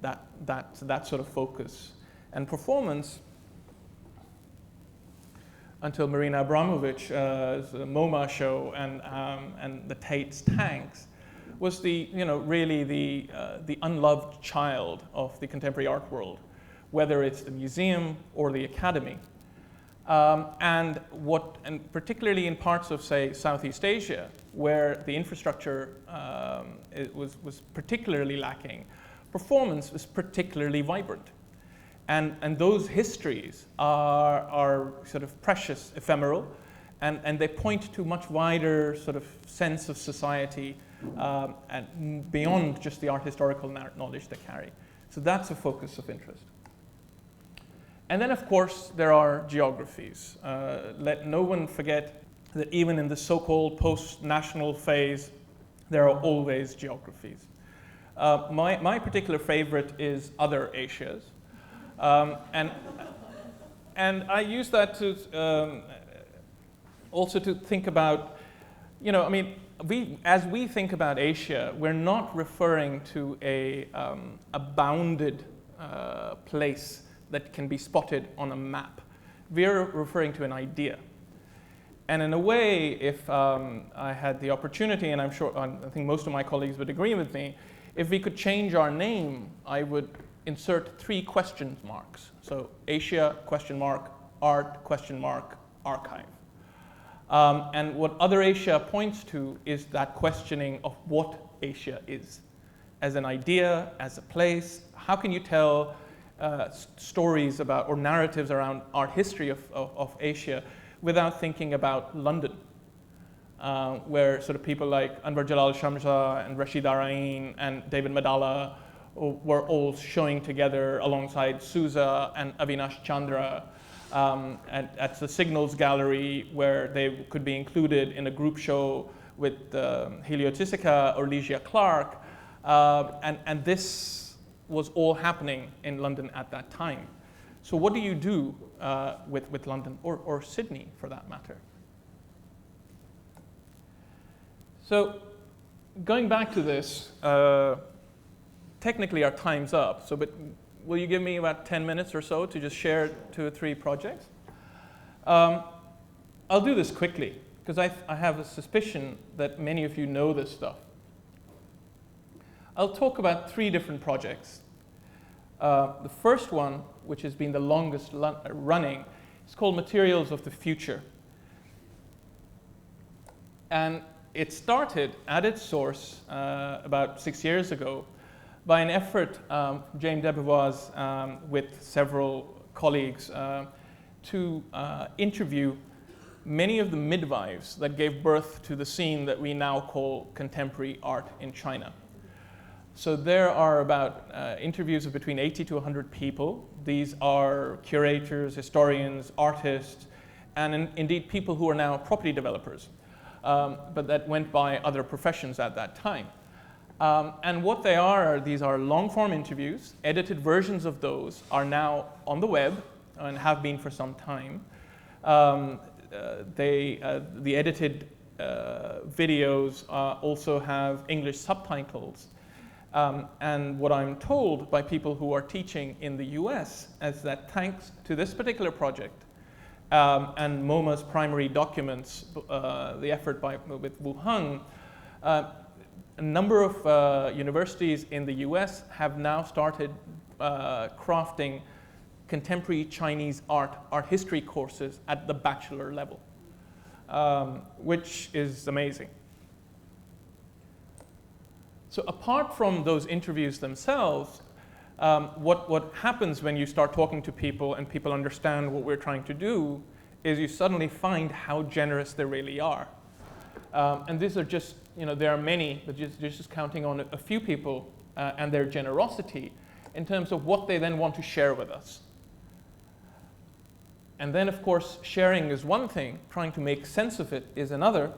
B: that sort of focus. And performance, until Marina Abramovic's MoMA show and the Tate's tanks, was really the unloved child of the contemporary art world, whether it's the museum or the academy. And particularly in parts of, say, Southeast Asia, where the infrastructure was particularly lacking, performance was particularly vibrant. And those histories are sort of precious, ephemeral, and they point to much wider sort of sense of society and beyond just the art historical knowledge they carry. So that's a focus of interest. And then, of course, there are geographies. Let no one forget that even in the so-called post-national phase, there are always geographies. My particular favorite is Other Asias. And I use that to also to think about, I mean, as we think about Asia, we're not referring to a bounded place that can be spotted on a map. We're referring to an idea. And in a way, if I had the opportunity, and I think most of my colleagues would agree with me, if we could change our name, I would insert 3 question marks. So Asia, question mark, art, question mark, archive. And what Other Asia points to is that questioning of what Asia is. As an idea, as a place, how can you tell stories about, or narratives around art history of Asia without thinking about London, where sort of people like Anwar Jalal Shamsa and Rashid Arain and David Madala were all showing together alongside Souza and Avinash Chandra at the Signals Gallery, where they could be included in a group show with Helio Tisica or Ligia Clark. And this was all happening in London at that time. So what do you do with London, or Sydney for that matter? So going back to this, technically our time's up, but will you give me about 10 minutes or so to just share 2 or 3 projects? I'll do this quickly, because I have a suspicion that many of you know this stuff. I'll talk about 3 different projects. The first one, which has been the longest running, is called Materials of the Future. And it started at its source about 6 years ago by an effort, James Debevoise with several colleagues, to interview many of the midwives that gave birth to the scene that we now call contemporary art in China. So there are about interviews of between 80 to 100 people. These are curators, historians, artists, and indeed people who are now property developers, but that went by other professions at that time. And what they are, these are long-form interviews. Edited versions of those are now on the web and have been for some time. The edited videos also have English subtitles. And what I'm told by people who are teaching in the US is that thanks to this particular project and MoMA's primary documents, the effort with Wu Heng, a number of universities in the US have now started crafting contemporary Chinese art history courses at the bachelor level, which is amazing. So apart from those interviews themselves, what happens when you start talking to people and people understand what we're trying to do is you suddenly find how generous they really are. And these are just, there are many, but just counting on a few people and their generosity in terms of what they then want to share with us. And then, of course, sharing is one thing, trying to make sense of it is another.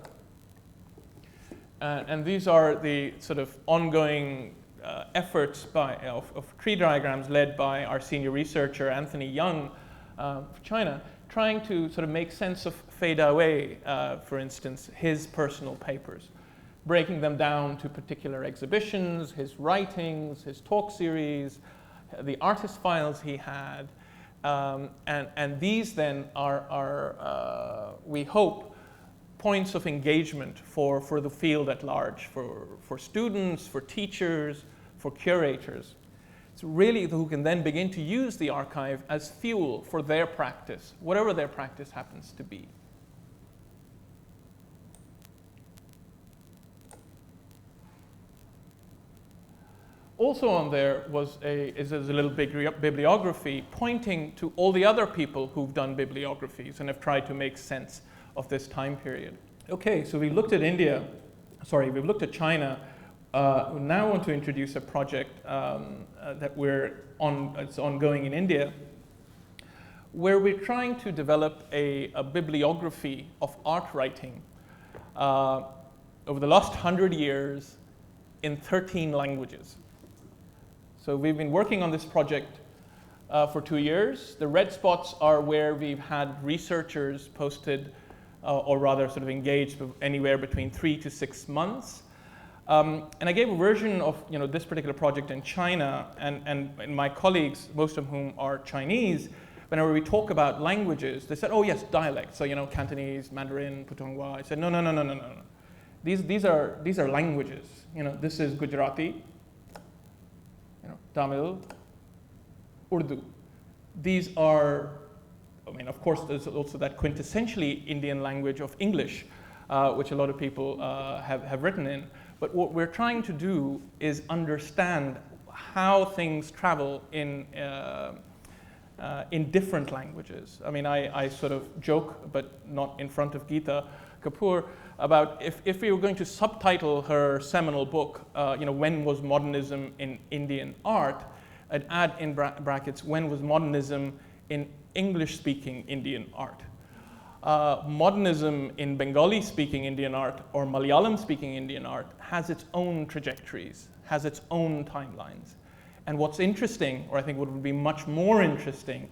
B: And these are the sort of ongoing efforts of tree diagrams led by our senior researcher, Anthony Young, of China, trying to sort of make sense of Fei Dawei, for instance, his personal papers, breaking them down to particular exhibitions, his writings, his talk series, the artist files he had. And these then are we hope, points of engagement for the field at large, for students, for teachers, for curators. It's really who can then begin to use the archive as fuel for their practice, whatever their practice happens to be. Also on there is a little bibliography pointing to all the other people who've done bibliographies and have tried to make sense of this time period. Okay, so we looked at we've looked at China. We now want to introduce a project that it's ongoing in India, where we're trying to develop a bibliography of art writing over the last 100 years in 13 languages. So we've been working on this project for 2 years. The red spots are where we've had researchers posted, or rather sort of engaged anywhere between 3 to 6 months. And I gave a version of this particular project in China, and my colleagues, most of whom are Chinese, whenever we talk about languages, they said, oh yes, dialects. So Cantonese, Mandarin, Putonghua. I said, no. These are languages. This is Gujarati, Tamil, Urdu. These are, of course, there's also that quintessentially Indian language of English, which a lot of people have written in. But what we're trying to do is understand how things travel in different languages. I sort of joke, but not in front of Geeta Kapoor, about if we were going to subtitle her seminal book, when was modernism in Indian art, I'd add in brackets, when was modernism in English-speaking Indian art. Modernism in Bengali-speaking Indian art or Malayalam-speaking Indian art has its own trajectories, has its own timelines. And what's interesting, or I think what would be much more interesting,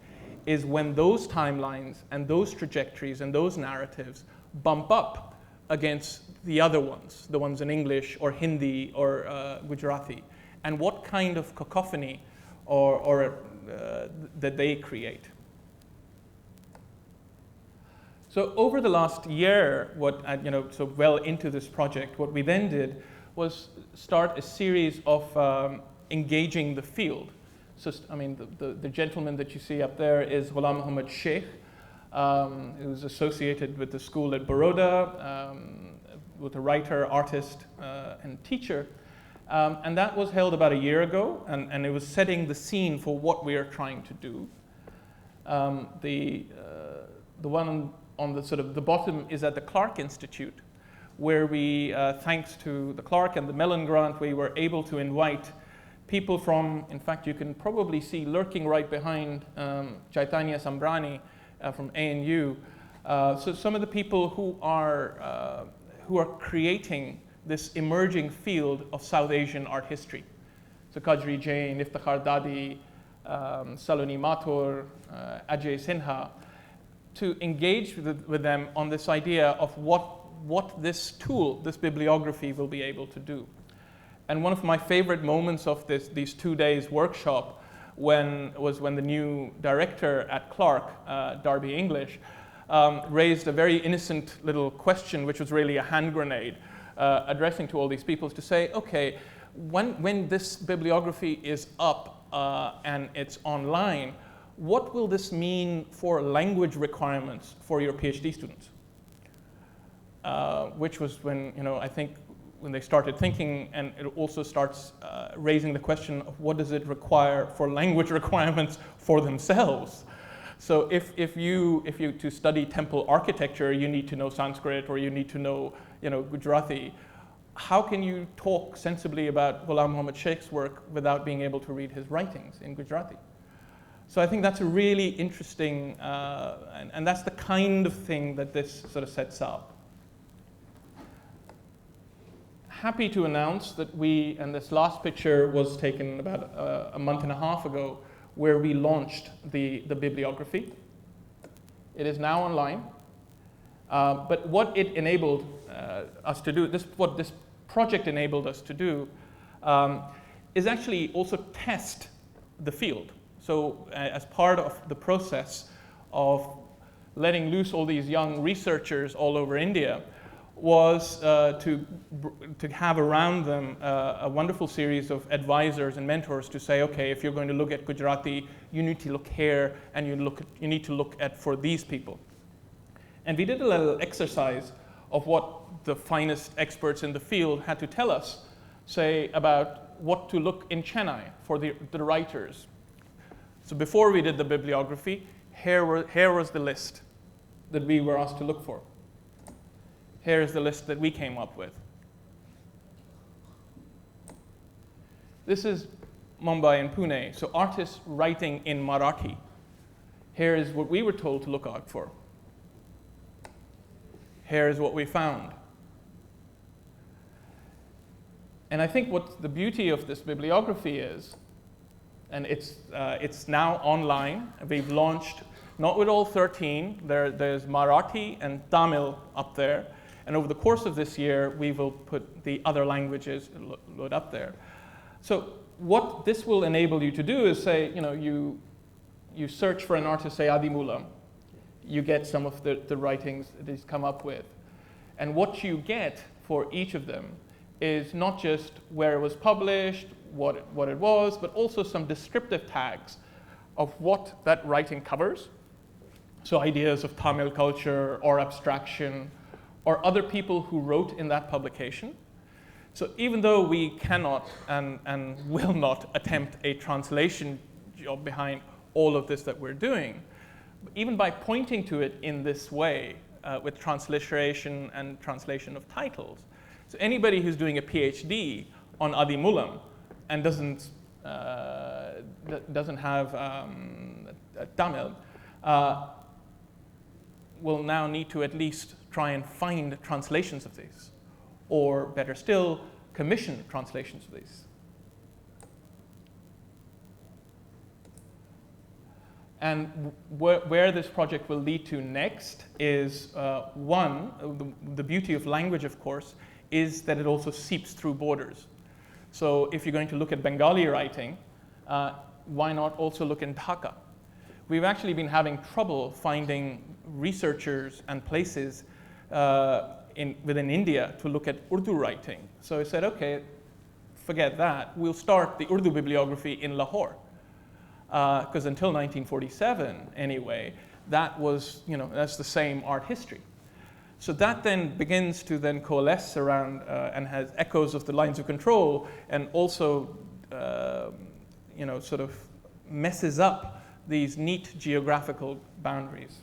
B: is when those timelines and those trajectories and those narratives bump up against the other ones, the ones in English or Hindi or Gujarati, and what kind of cacophony that they create. So over the last year, so well into this project, what we then did was start a series of engaging the field. So, the gentleman that you see up there is Ghulam Muhammad Sheikh, who's associated with the school at Baroda, with a writer, artist, and teacher. And that was held about a year ago, and it was setting the scene for what we are trying to do. The one on the sort of the bottom is at the Clark Institute, where we, thanks to the Clark and the Mellon Grant, we were able to invite people from, in fact, you can probably see lurking right behind Chaitanya Sambrani from ANU. So some of the people who are creating this emerging field of South Asian art history. So Kajri Jain, Iftikhar Dadi, Saloni Mathur, Ajay Sinha, to engage with them on this idea of what this tool, this bibliography, will be able to do. And one of my favorite moments of these 2 days workshop was when the new director at Clark, Dobby English, raised a very innocent little question, which was really a hand grenade, addressing to all these people to say, okay, when this bibliography is up and it's online, what will this mean for language requirements for your PhD students? Which was when, I think when they started thinking, and it also starts raising the question of what does it require for language requirements for themselves? So if you to study temple architecture, you need to know Sanskrit or you need to know, Gujarati. How can you talk sensibly about Ghulam Muhammad Sheikh's work without being able to read his writings in Gujarati? So I think that's a really interesting, and that's the kind of thing that this sort of sets up. Happy to announce that and this last picture was taken about a month and a half ago, where we launched the bibliography. It is now online. But what it enabled us to do, what this project enabled us to do, is actually also test the field. So as part of the process of letting loose all these young researchers all over India, was to have around them a wonderful series of advisors and mentors to say, okay, if you're going to look at Gujarati, you need to look here, and you need to look at for these people. And we did a little exercise of what the finest experts in the field had to tell us, say, about what to look in Chennai for the writers. So before we did the bibliography, here was the list that we were asked to look for. Here is the list that we came up with. This is Mumbai and Pune, so artists writing in Marathi. Here is what we were told to look out for. Here is what we found. And I think what the beauty of this bibliography is, and it's now online. We've launched, not with all 13, there's Marathi and Tamil up there. And over the course of this year, we will put the other languages load up there. So what this will enable you to do is say, you search for an artist, say Adi Mulam. You get some of the writings that he's come up with. And what you get for each of them is not just where it was published, what it was, but also some descriptive tags of what that writing covers. So ideas of Tamil culture or abstraction or other people who wrote in that publication. So even though we cannot and will not attempt a translation job behind all of this that we're doing, even by pointing to it in this way, with transliteration and translation of titles. So anybody who's doing a PhD on Adi Mulam and doesn't have Tamil will now need to at least try and find translations of these, or better still, commission translations of these. And where this project will lead to next is, the beauty of language, of course, is that it also seeps through borders. So if you're going to look at Bengali writing, why not also look in Dhaka? We've actually been having trouble finding researchers and places within India to look at Urdu writing. So I said, okay, forget that. We'll start the Urdu bibliography in Lahore. Because until 1947, anyway, that was, that's the same art history. So that then begins to then coalesce around and has echoes of the lines of control, and also, sort of messes up these neat geographical boundaries.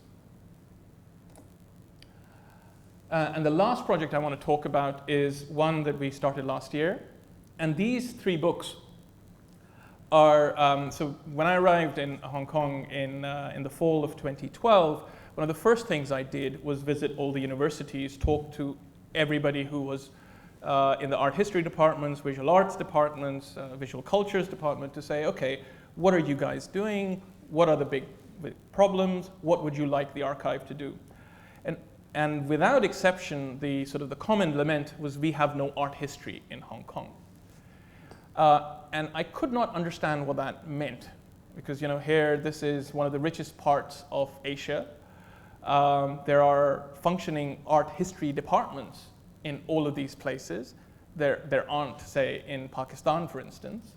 B: And the last project I want to talk about is one that we started last year. And these 3 books are, so when I arrived in Hong Kong in the fall of 2012, one of the first things I did was visit all the universities, talk to everybody who was in the art history departments, visual arts departments, visual cultures department, to say, okay, what are you guys doing? What are the big problems? What would you like the archive to do? And without exception, the common lament was, we have no art history in Hong Kong. And I could not understand what that meant, because here, this is one of the richest parts of Asia. There are functioning art history departments in all of these places. There aren't, say, in Pakistan, for instance.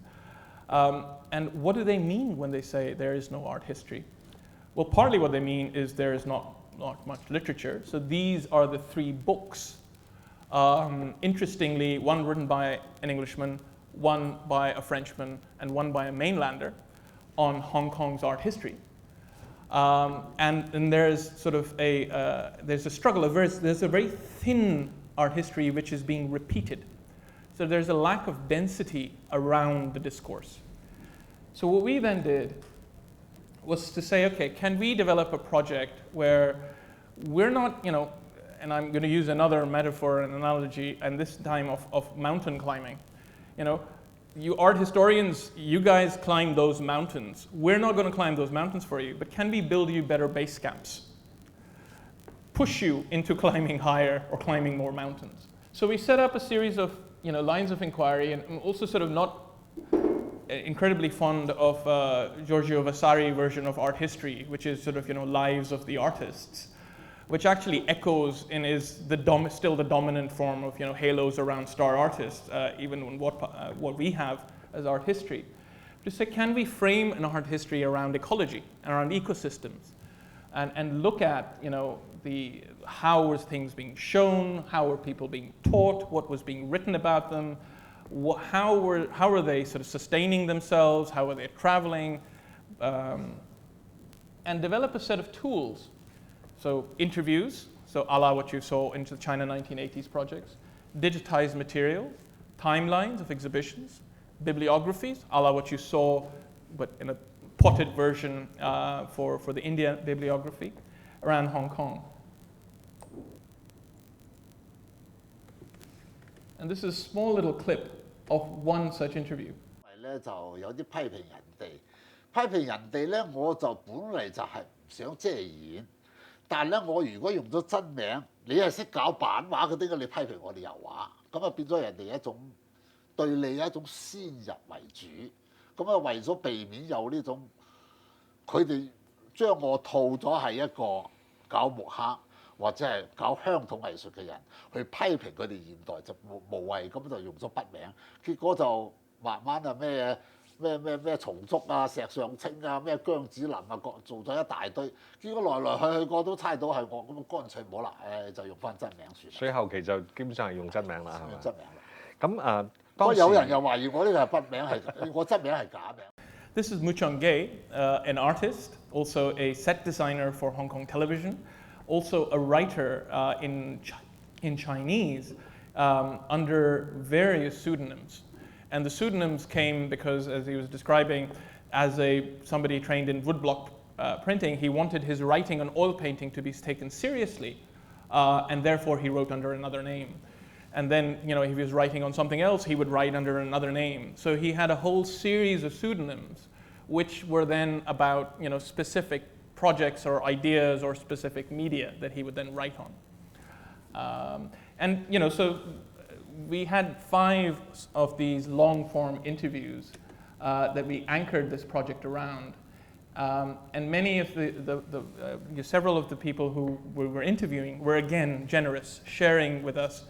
B: And what do they mean when they say there is no art history? Well, partly what they mean is there is not much literature. So these are the 3 books. Interestingly, one written by an Englishman, one by a Frenchman, and one by a mainlander on Hong Kong's art history. And there's sort of there's a struggle, there's a very thin art history which is being repeated. So there's a lack of density around the discourse. So what we then did was to say, okay, can we develop a project where we're not, and I'm going to use another metaphor and analogy, and this time of mountain climbing. You art historians, you guys climb those mountains. We're not going to climb those mountains for you, but can we build you better base camps? Push you into climbing higher or climbing more mountains. So we set up a series of lines of inquiry, and I'm also sort of not incredibly fond of Giorgio Vasari version of art history, which is sort of lives of the artists, which actually echoes and is still the dominant form of halos around star artists, even in what we have as art history. To say, can we frame an art history around ecology and around ecosystems, and look at how was things being shown, how were people being taught, what was being written about them, how were they sort of sustaining themselves, how were they traveling, and develop a set of tools. So interviews, so a la what you saw in the China 1980s projects, digitized material, timelines of exhibitions, bibliographies, a la what you saw, but in a potted version for the India bibliography around Hong Kong. And this is a small little clip of one such interview.
C: 咧就有啲批評人哋，批評人哋咧，我就本嚟就係唔想遮掩，但係咧我如果用咗真名，你係識搞版畫嘅，點解你批評我哋油畫？咁啊變咗人哋一種對你一種先入為主，咁啊為咗避免有呢種，佢哋將我套咗係一個搞木刻或者係搞鄉土藝術嘅人去批評佢哋現代，就無謂咁就用咗筆名，結果就慢慢啊咩松竹啊、石上清啊、咩姜子霖啊，做咗一大堆，結果來去個都猜到係我，咁乾脆唔好啦，就用翻真名算。
D: 所以後期就基本上係用真名啦，係咪？
C: 真名啦。
D: 咁
C: 不過有人又懷疑我呢個係筆名，係我真名係假名。
B: This is Muchong Gay, an artist, also a set designer for Hong Kong television, also a writer in Chinese under various pseudonyms. And the pseudonyms came because, as he was describing, as somebody trained in woodblock printing, he wanted his writing on oil painting to be taken seriously, and therefore he wrote under another name. And then, if he was writing on something else, he would write under another name. So he had a whole series of pseudonyms, which were then about, specific projects or ideas or specific media that he would then write on. So we had 5 of these long-form interviews that we anchored this project around. And many of several of the people who we were interviewing were again generous, sharing with us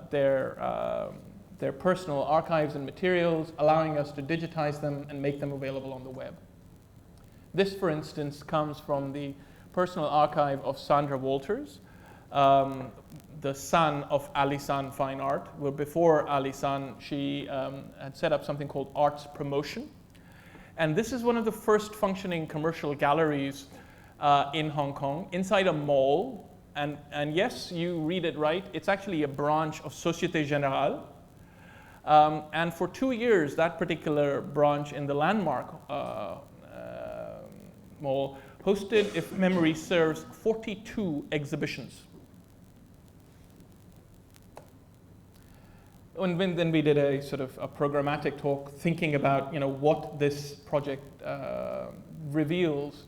B: their personal archives and materials, allowing us to digitize them and make them available on the web. This, for instance, comes from the personal archive of Sandra Walters, the son of Ali San Fine Art. Well, before Ali San, she had set up something called Arts Promotion. And this is one of the first functioning commercial galleries in Hong Kong, inside a mall. And yes, you read it right, it's actually a branch of Société Générale. And for 2 years, that particular branch in the Landmark Mall hosted, if memory serves, 42 exhibitions. And then we did a sort of a programmatic talk thinking about what this project reveals.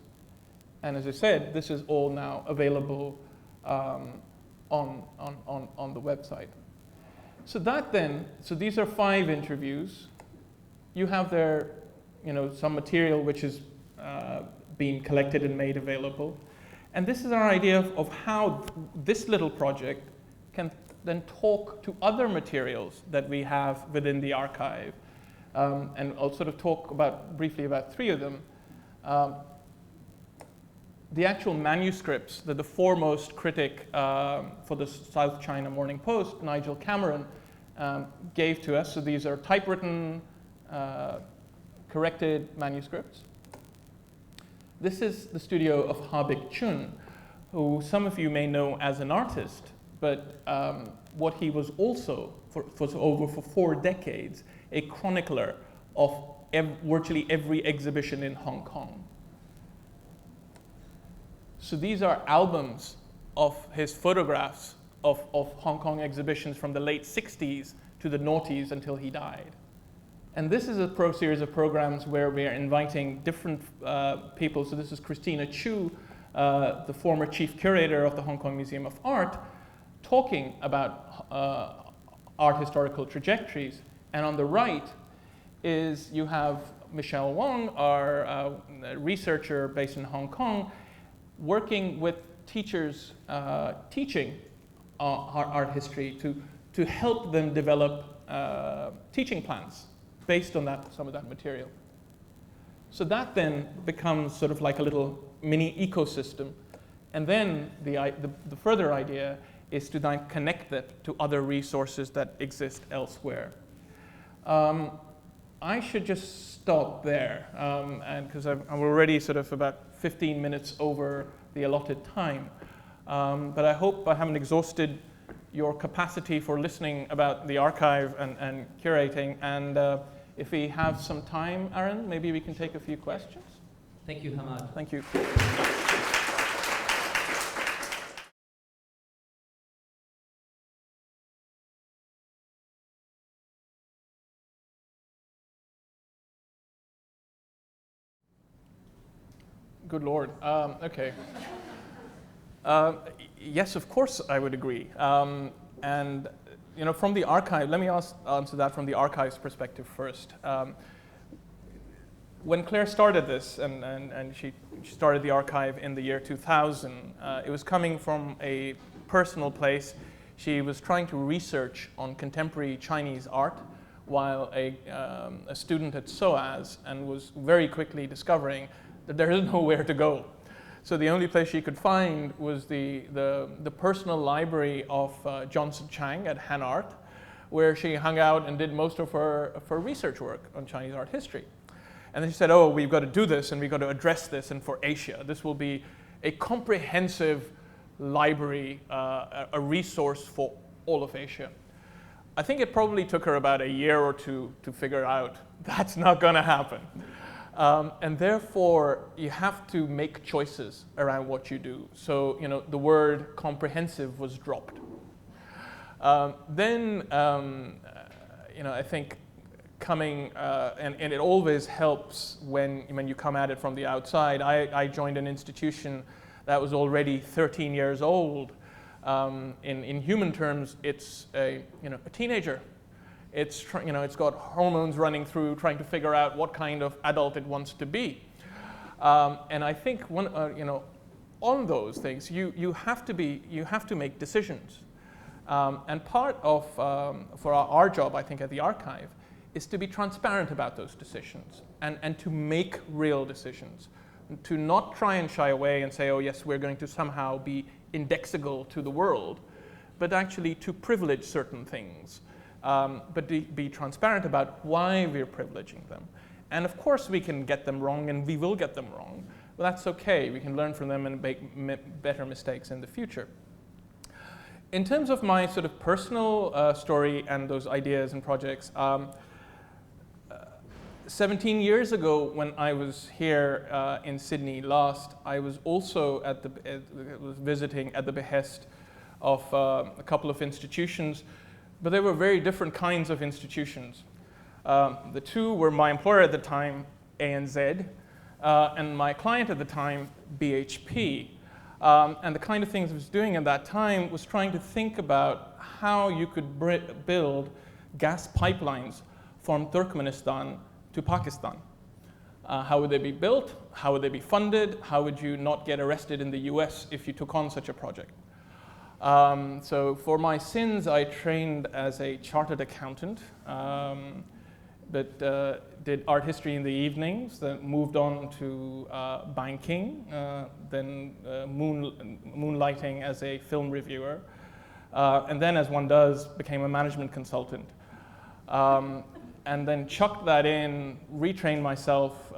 B: And as I said, this is all now available on the website. So these are 5 interviews. You have there, some material which is being collected and made available. And this is our idea of how this little project can then talk to other materials that we have within the archive. And I'll sort of talk briefly about 3 of them. The actual manuscripts that the foremost critic for the South China Morning Post, Nigel Cameron, gave to us. So these are typewritten, corrected manuscripts. This is the studio of Ha-Bik Chun, who some of you may know as an artist, but what he was also, for 4 decades, a chronicler of virtually every exhibition in Hong Kong. So these are albums of his photographs of Hong Kong exhibitions from the late 60s to the noughties until he died. And this is a series of programs where we are inviting different people. So this is Christina Chu, the former chief curator of the Hong Kong Museum of Art, talking about art historical trajectories. And on the right is you have Michelle Wong, our researcher based in Hong Kong, working with teachers teaching art history to help them develop teaching plans based on some of that material. So that then becomes sort of like a little mini ecosystem. And then the further idea is to then connect that to other resources that exist elsewhere. I should just stop there, and because I'm already sort of about 15 minutes over the allotted time. But I hope I haven't exhausted your capacity for listening about the archive and curating. And if we have some time, Aaron, maybe we can take a few questions.
A: Thank you, Hammad.
B: Thank you. Good Lord. Okay. Yes, of course, I would agree. And you know, from the archive, let me answer that from the archive's perspective first. When Claire started this, and she started the archive in the year 2000, it was coming from a personal place. She was trying to research on contemporary Chinese art while a student at SOAS, and was very quickly discovering that there is nowhere to go. So the only place she could find was the personal library of Johnson Chang at Han Art, where she hung out and did most of her research work on Chinese art history. And then she said, oh, we've got to do this, and we've got to address this, and for Asia. This will be a comprehensive library, a resource for all of Asia. I think it probably took her about a year or two to figure out that's not going to happen. And therefore, you have to make choices around what you do. So, you know, the word comprehensive was dropped. Then, you know, I think coming, and it always helps when you come at it from the outside. I joined an institution that was already 13 years old. In human terms, it's a teenager. It's got hormones running through, trying to figure out what kind of adult it wants to be. And I think on those things, you have to make decisions. And part of for our job, I think, at the archive, is to be transparent about those decisions and to make real decisions, to not try and shy away and say, oh yes, we're going to somehow be indexable to the world, but actually to privilege certain things. But be transparent about why we're privileging them. And of course we can get them wrong, and we will get them wrong. But that's okay, we can learn from them and make better mistakes in the future. In terms of my sort of personal story and those ideas and projects, 17 years ago when I was here in Sydney last, I was also visiting at the behest of a couple of institutions. But they were very different kinds of institutions. The two were my employer at the time, ANZ, and my client at the time, BHP. And the kind of things I was doing at that time was trying to think about how you could build gas pipelines from Turkmenistan to Pakistan. How would they be built? How would they be funded? How would you not get arrested in the US if you took on such a project? So for my sins, I trained as a chartered accountant, but did art history in the evenings, then moved on to banking, then moonlighting as a film reviewer, and then, as one does, became a management consultant. And then chucked that in, retrained myself,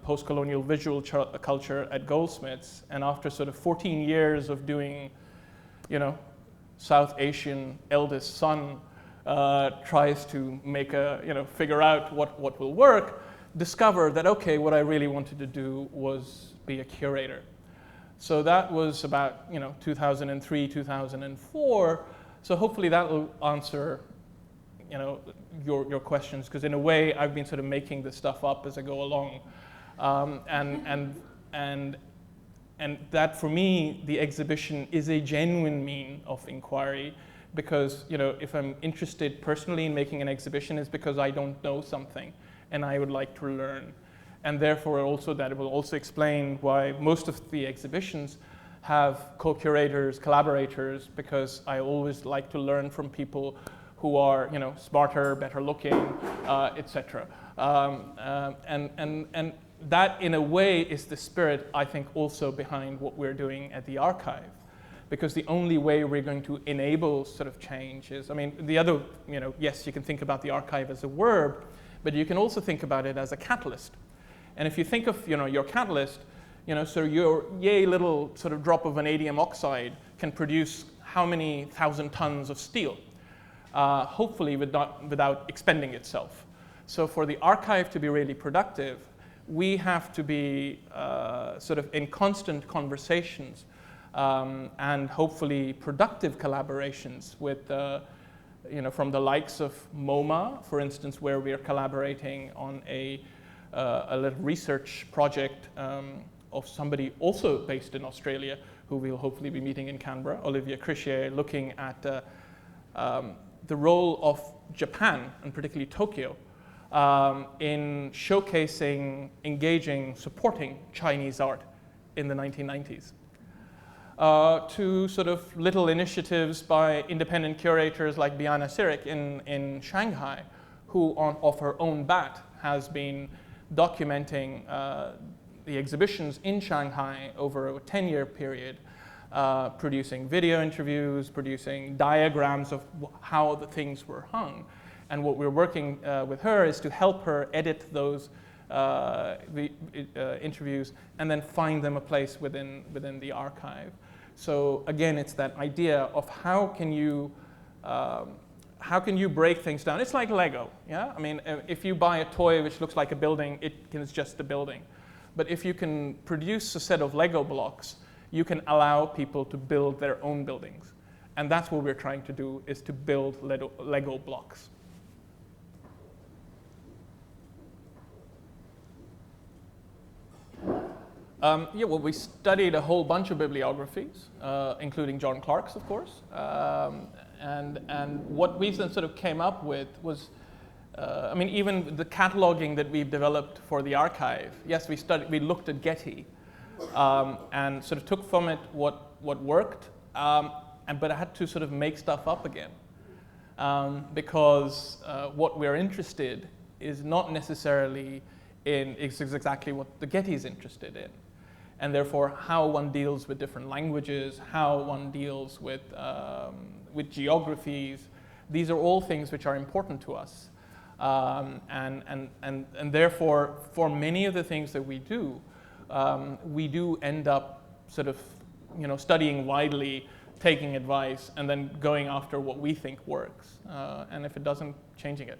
B: post-colonial visual culture at Goldsmiths, and after sort of 14 years of doing South Asian eldest son tries to make figure out what will work, discover that, okay, what I really wanted to do was be a curator. So that was about 2003, 2004. So hopefully that will answer your questions, because in a way I've been sort of making this stuff up as I go along, and that, for me, the exhibition is a genuine mean of inquiry, because if I'm interested personally in making an exhibition, it's because I don't know something and I would like to learn. And therefore also that it will also explain why most of the exhibitions have co-curators, collaborators, because I always like to learn from people who are smarter, better looking, etc. And that, in a way, is the spirit, I think, also behind what we're doing at the archive. because the only way we're going to enable sort of change is, I mean, the other, yes, you can think about the archive as a verb, but you can also think about it as a catalyst. And if you think of, your catalyst, so your yay little sort of drop of vanadium oxide can produce how many thousand tons of steel, hopefully without expending itself. So for the archive to be really productive, we have to be sort of in constant conversations and hopefully productive collaborations with, from the likes of MoMA, for instance, where we are collaborating on a little research project of somebody also based in Australia, who we'll hopefully be meeting in Canberra, Olivia Crichier, looking at the role of Japan, and particularly Tokyo, in showcasing, engaging, supporting Chinese art in the 1990s. To sort of little initiatives by independent curators like Biana Sirik in Shanghai, who off her own bat has been documenting the exhibitions in Shanghai over a 10-year period, producing video interviews, producing diagrams of how the things were hung. And what we're working with her is to help her edit those interviews and then find them a place within the archive. So again, it's that idea of how can you break things down? It's like Lego, yeah? I mean, if you buy a toy which looks like a building, it's just a building. But if you can produce a set of Lego blocks, you can allow people to build their own buildings. And that's what we're trying to do, is to build Lego blocks. Well, we studied a whole bunch of bibliographies, including John Clarke's, of course. And what we then sort of came up with was, even the cataloging that we've developed for the archive. Yes, we looked at Getty and sort of took from it what worked, but I had to sort of make stuff up again because what we're interested is not necessarily is exactly what the Getty is interested in. And therefore, how one deals with different languages, how one deals with geographies, these are all things which are important to us. And therefore, for many of the things that we do end up sort of, studying widely, taking advice, and then going after what we think works. And if it doesn't, changing it.